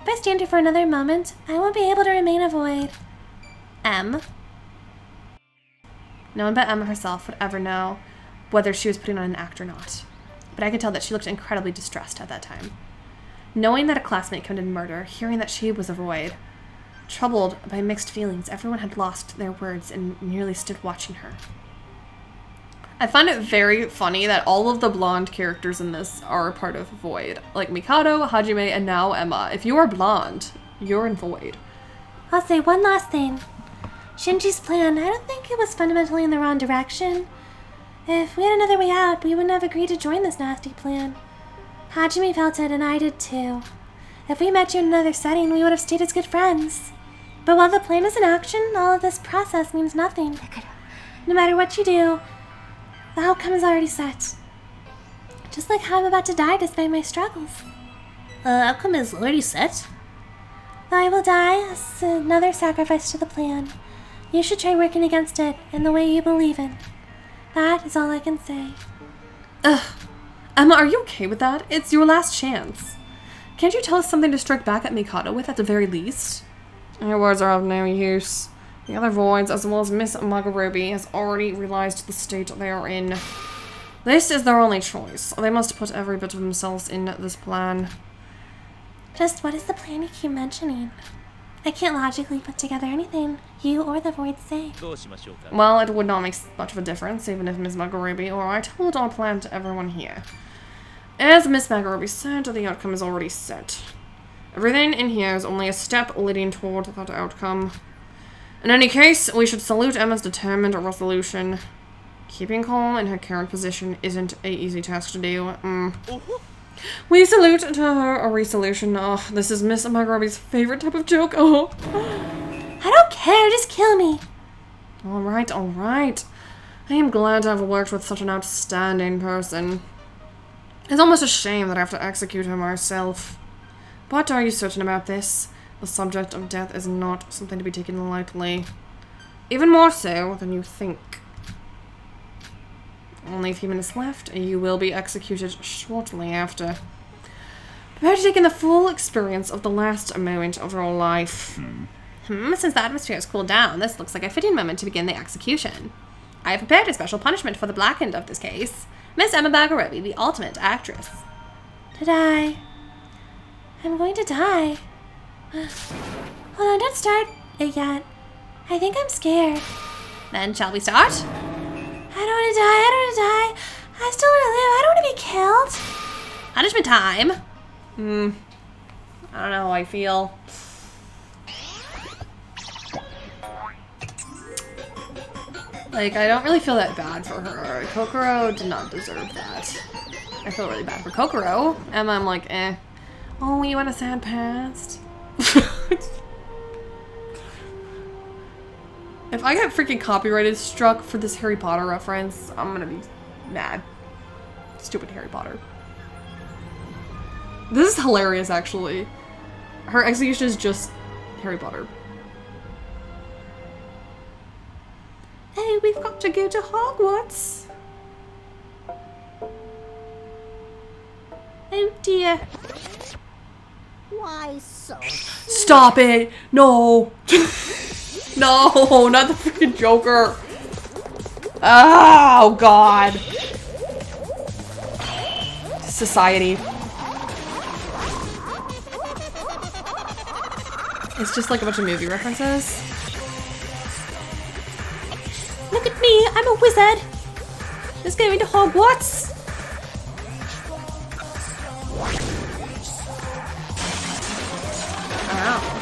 If I stand here for another moment, I won't be able to remain a void. M? No one but Emma herself would ever know whether she was putting on an act or not. But I could tell that she looked incredibly distressed at that time. Knowing that a classmate committed murder, hearing that she was a void, troubled by mixed feelings, everyone had lost their words and merely stood watching her. I find it very funny that all of the blonde characters in this are a part of Void. Like Mikado, Hajime, and now Emma. If you are blonde, you're in Void. I'll say one last thing. Shinji's plan, I don't think it was fundamentally in the wrong direction. If we had another way out, we wouldn't have agreed to join this nasty plan. Hajime felt it, and I did too. If we met you in another setting, we would have stayed as good friends. But while the plan is in action, all of this process means nothing. No matter what you do, the outcome is already set. Just like how I'm about to die despite my struggles. The outcome is already set? Though I will die as another sacrifice to the plan, you should try working against it in the way you believe in. That is all I can say. Ugh. Emma, are you okay with that? It's your last chance. Can't you tell us something to strike back at Mikado with at the very least? Your words are of no use. The other voids, as well as Miss Magarobi, has already realized the state they are in. This is their only choice. They must put every bit of themselves in this plan. Just what is the plan you keep mentioning? I can't logically put together anything you or the void say. Well, it would not make much of a difference, even if Miss Magarobi or I told our plan to everyone here. As Miss Magarobi said, the outcome is already set. Everything in here is only a step leading toward that outcome. In any case, we should salute Emma's determined resolution. Keeping calm in her current position isn't an easy task to do. We salute to her a resolution. Oh, this is Miss Magarobi's favorite type of joke. Oh. I don't care, just kill me. Alright, alright. I am glad to have worked with such an outstanding person. It's almost a shame that I have to execute her myself. But are you certain about this? The subject of death is not something to be taken lightly. Even more so than you think. Only a few minutes left, and you will be executed shortly after. Prepare to take in the full experience of the last moment of your life. Since the atmosphere has cooled down, this looks like a fitting moment to begin the execution. I have prepared a special punishment for the blackened of this case. Miss Emma Magarobi, the ultimate actress. To die. I'm going to die. Hold on, don't start it yet. I think I'm scared. Then shall we start? I don't want to die, I don't want to die. I still want to live, I don't want to be killed. Punishment time. I don't know how I feel. Like, I don't really feel that bad for her. Kokoro did not deserve that. I feel really bad for Kokoro. Emma, I'm like, eh. Oh, you want a sad past? If I get freaking copyrighted struck for this Harry Potter reference, I'm gonna be mad. Stupid Harry Potter. This is hilarious, actually. Her execution is just Harry Potter. Hey, we've got to go to Hogwarts. Oh dear. Why so? Stop it! No! No, not the freaking Joker. Oh, God. Society. It's just like a bunch of movie references. Look at me, I'm a wizard. Just going to Hogwarts. Wow.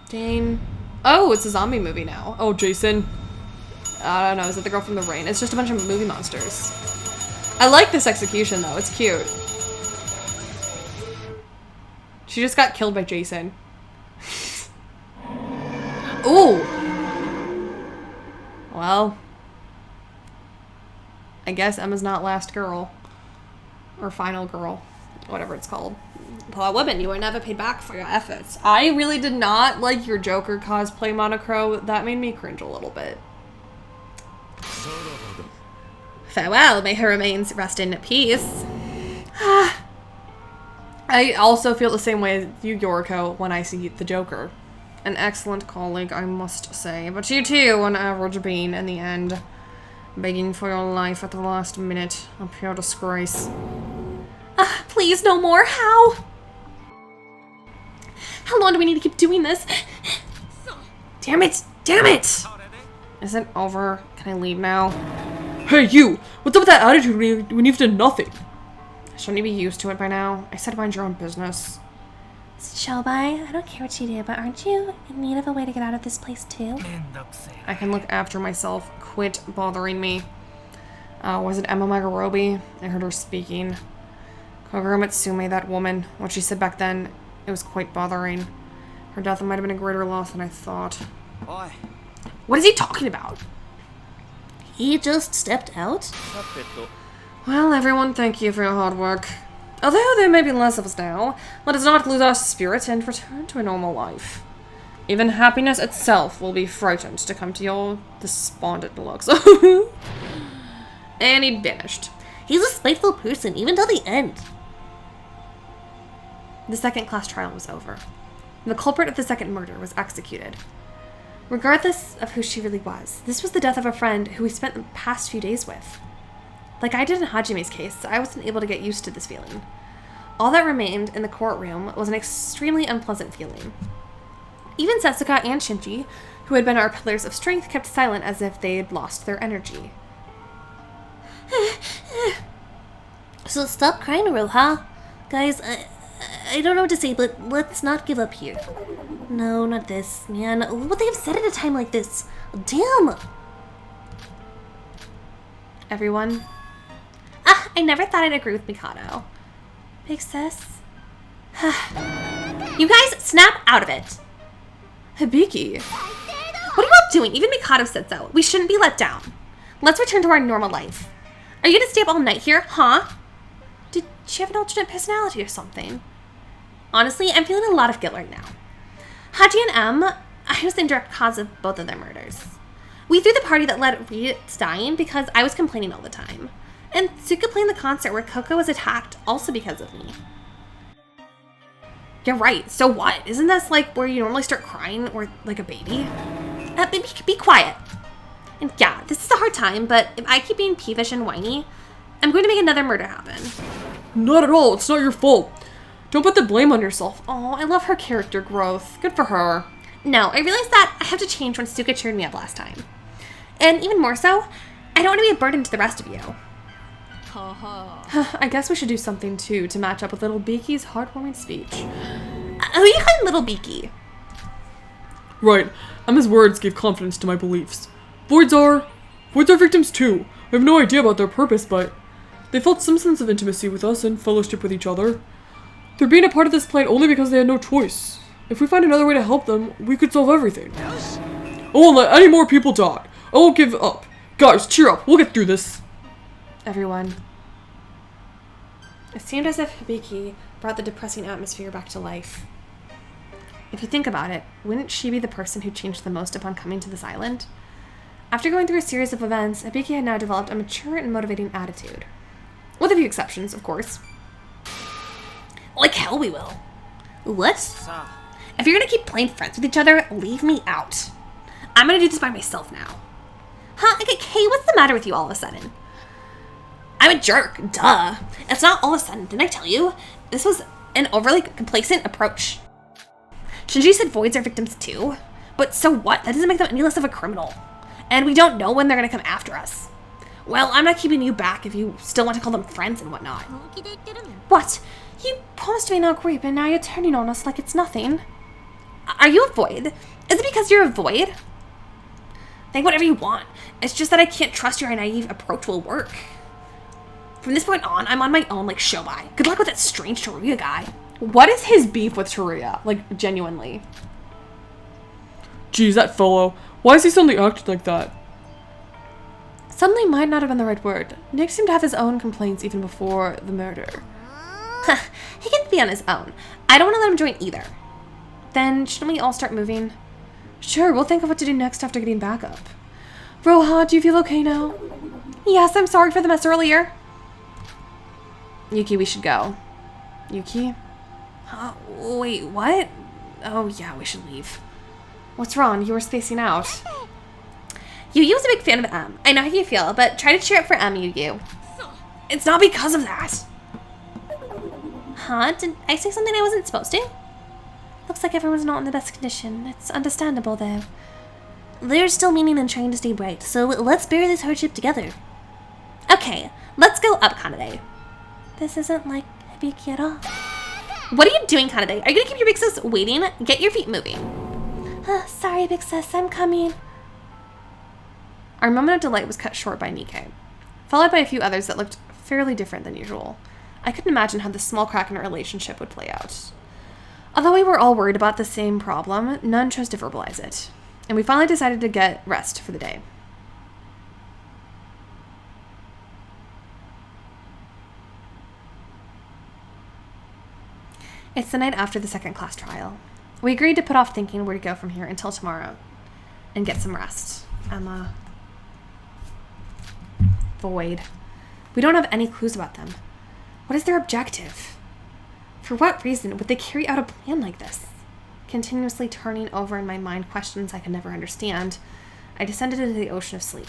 Dane. Oh, it's a zombie movie now. Oh, Jason. I don't know. Is it the girl from the rain? It's just a bunch of movie monsters. I like this execution, though. It's cute. She just got killed by Jason. Ooh. Well. I guess Emma's not last girl. Or final girl. Whatever it's called. Poor woman, you were never paid back for your efforts. I really did not like your Joker cosplay, Monocro. That made me cringe a little bit. Farewell, may her remains rest in peace. I also feel the same way as you, Yoriko, when I see the Joker. An excellent colleague, I must say. But you too, an average being in the end. Begging for your life at the last minute. A pure disgrace. Please, no more. How? How long do we need to keep doing this? Damn it! Damn it! Is it over? Can I leave now? Hey, you! What's up with that attitude when you've done nothing? Shouldn't you be used to it by now? I said mind your own business. Shobai, I don't care what you do, but aren't you in need of a way to get out of this place too? I can look after myself. Quit bothering me. Was it Emma Magarobi? I heard her speaking. Kogoro Mitsume, that woman. What she said back then, it was quite bothering. Her death might have been a greater loss than I thought. Oi. What is he talking about? He just stepped out? Well, everyone, thank you for your hard work. Although there may be less of us now, let us not lose our spirit and return to a normal life. Even happiness itself will be frightened to come to your despondent looks. And he vanished. He's a spiteful person, even till the end. The second class trial was over. The culprit of the second murder was executed. Regardless of who she really was, this was the death of a friend who we spent the past few days with. Like I did in Hajime's case, I wasn't able to get used to this feeling. All that remained in the courtroom was an extremely unpleasant feeling. Even Setsuka and Shinji, who had been our pillars of strength, kept silent as if they'd lost their energy. So stop crying, Roha. Guys, I don't know what to say, but let's not give up here. No, not this, man. What would they have said at a time like this? Damn! Everyone? I never thought I'd agree with Mikado. Big sis? You guys, snap out of it! Hibiki. What are you all doing? Even Mikado said so. We shouldn't be let down. Let's return to our normal life. Are you gonna stay up all night here, huh? Did she have an alternate personality or something? Honestly, I'm feeling a lot of guilt right now. Haji and M, I was the indirect cause of both of their murders. We threw the party that led Rita's dying because I was complaining all the time. And Suka playing the concert where Coco was attacked also because of me. You're right, so what? Isn't this like where you normally start crying or like a baby? Be quiet. And yeah, this is a hard time, but if I keep being peevish and whiny, I'm going to make another murder happen. Not at all. It's not your fault. Don't put the blame on yourself. Oh, I love her character growth. Good for her. No, I realized that I have to change when Suka cheered me up last time. And even more so, I don't want to be a burden to the rest of you. I guess we should do something too to match up with Little Beaky's heartwarming speech. Who are you calling Little Beaky? Right. Emma's words gave confidence to my beliefs. Voids are victims too. I have no idea about their purpose, but they felt some sense of intimacy with us and fellowship with each other. They're being a part of this plan only because they had no choice. If we find another way to help them, we could solve everything. I won't let any more people die. I won't give up. Guys, cheer up. We'll get through this. Everyone. It seemed as if Hibiki brought the depressing atmosphere back to life. If you think about it, wouldn't she be the person who changed the most upon coming to this island? After going through a series of events, Hibiki had now developed a mature and motivating attitude. With a few exceptions, of course. Like hell we will. What? If you're gonna keep playing friends with each other, leave me out. I'm gonna do this by myself now. Huh? Okay, what's the matter with you all of a sudden? I'm a jerk, duh. It's not all of a sudden, didn't I tell you? This was an overly complacent approach. Shinji said voids are victims too, but so what? That doesn't make them any less of a criminal. And we don't know when they're gonna come after us. Well, I'm not keeping you back if you still want to call them friends and whatnot. What? You promised to be not creep and now you're turning on us like it's nothing. Are you a void? Is it because you're a void? Think whatever you want. It's just that I can't trust your naive approach will work. From this point on, I'm on my own like Shobai. Good luck with that strange Teruya guy. What is his beef with Teruya? Like, genuinely. Geez, that fellow. Why is he suddenly acting like that? Suddenly might not have been the right word. Nick seemed to have his own complaints even before the murder. He can be on his own. I don't want to let him join either. Then, shouldn't we all start moving? Sure, we'll think of what to do next after getting back up. Roha, do you feel okay now? Yes, I'm sorry for the mess earlier. Yuki, we should go. Yuki? Wait, what? Oh, yeah, we should leave. What's wrong? You were spacing out. Yu was a big fan of M. I know how you feel, but try to cheer up for M, Yu. It's not because of that. Huh? Did I say something I wasn't supposed to? Looks like everyone's not in the best condition. It's understandable, though. There's still meaning in trying to stay bright, so let's bear this hardship together. Okay, let's go up, Kanade. This isn't like Hibiki at all. What are you doing, Kanade? Are you gonna keep your big sis waiting? Get your feet moving. Sorry, big sis, I'm coming. Our moment of delight was cut short by Nikkei, followed by a few others that looked fairly different than usual. I couldn't imagine how this small crack in our relationship would play out. Although we were all worried about the same problem, none chose to verbalize it, and we finally decided to get rest for the day. It's the night after the second class trial. We agreed to put off thinking where to go from here until tomorrow and get some rest. Emma. Void. We don't have any clues about them. What is their objective? For what reason would they carry out a plan like this? Continuously turning over in my mind questions I could never understand, I descended into the ocean of sleep.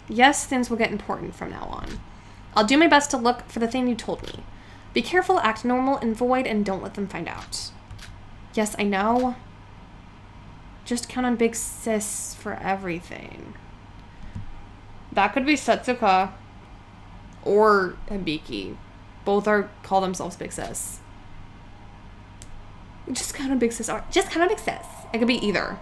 Yes, things will get important from now on. I'll do my best to look for the thing you told me. Be careful, act normal and void, and don't let them find out. Yes, I know. Just count on Big Sis for everything. That could be Setsuka or Hibiki. Both call themselves Big Sis. Just kind of Big Sis. Just kind of Big Sis. It could be either.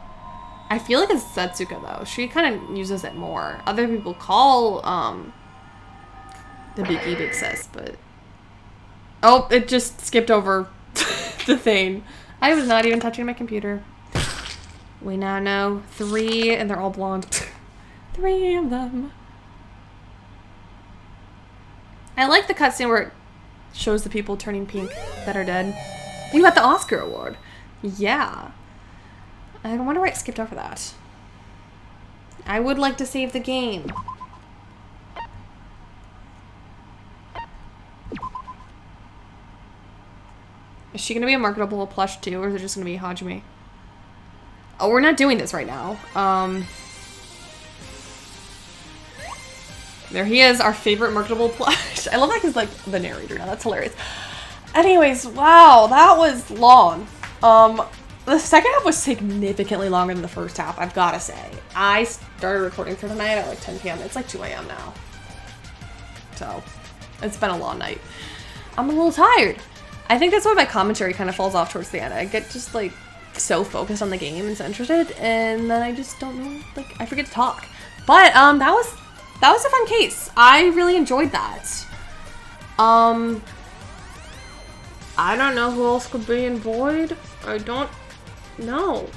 I feel like it's Setsuka though. She kind of uses it more. Other people call Hibiki Big Sis, but oh, it just skipped over the thing. I was not even touching my computer. We now know 3, and they're all blonde. 3 of them. I like the cutscene where it shows the people turning pink that are dead. You got the Oscar award. Yeah. I wonder why it skipped over that. I would like to save the game. Is she going to be a marketable plush too, or is it just going to be Hajime? Oh, we're not doing this right now. There he is, our favorite marketable plush. I love that he's like the narrator now. That's hilarious. Anyways, wow, that was long. The second half was significantly longer than the first half, I've got to say. I started recording for tonight at like 10 p.m. It's like 2 a.m. now. So, it's been a long night. I'm a little tired. I think that's why my commentary kind of falls off towards the end. I get just like so focused on the game and so interested, and then I just don't know, like I forget to talk. But that was a fun case. I really enjoyed that. I don't know who else could be in Void. I don't know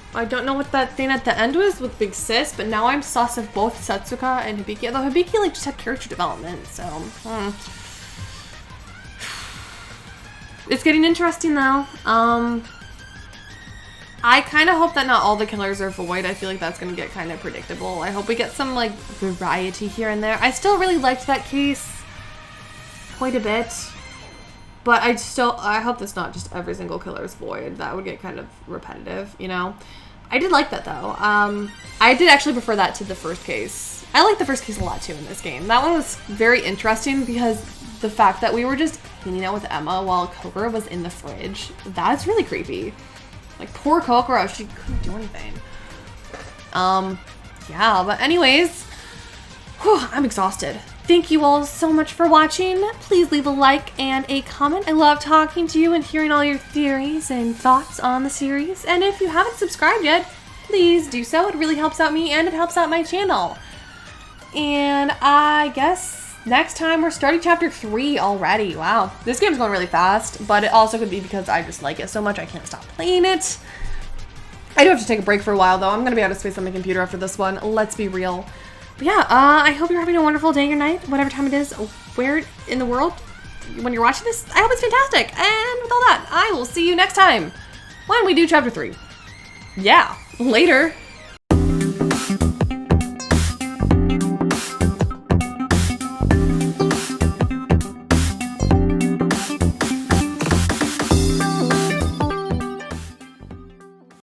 what that thing at the end was with Big Sis, but now I'm sus of both Setsuka and Hibiki. Although Hibiki like just had character development, so it's getting interesting though. I kind of hope that not all the killers are Void. I feel like that's going to get kind of predictable. I hope we get some, like, variety here and there. I still really liked that case quite a bit. But I hope that's not just every single killer is Void. That would get kind of repetitive, you know? I did like that, though. I did actually prefer that to the first case. I like the first case a lot, too, in this game. That one was very interesting because the fact that we were just hanging out with Emma while Kokoro was in the fridge, that's really creepy. Like, poor Kokoro, she couldn't do anything. Yeah, but anyways, I'm exhausted. Thank you all so much for watching. Please leave a like and a comment. I love talking to you and hearing all your theories and thoughts on the series. And if you haven't subscribed yet, please do so. It really helps out me and it helps out my channel. And I guess next time we're starting chapter 3 already. Wow, this game's going really fast, but it also could be because I just like it so much I can't stop playing it. I do have to take a break for a while though. I'm gonna be out of space on my computer after this one. Let's be real. But yeah, I hope you're having a wonderful day or night, whatever time it is, where in the world when you're watching this. I hope it's fantastic. And with all that, I will see you next time when we do chapter 3. Yeah, later.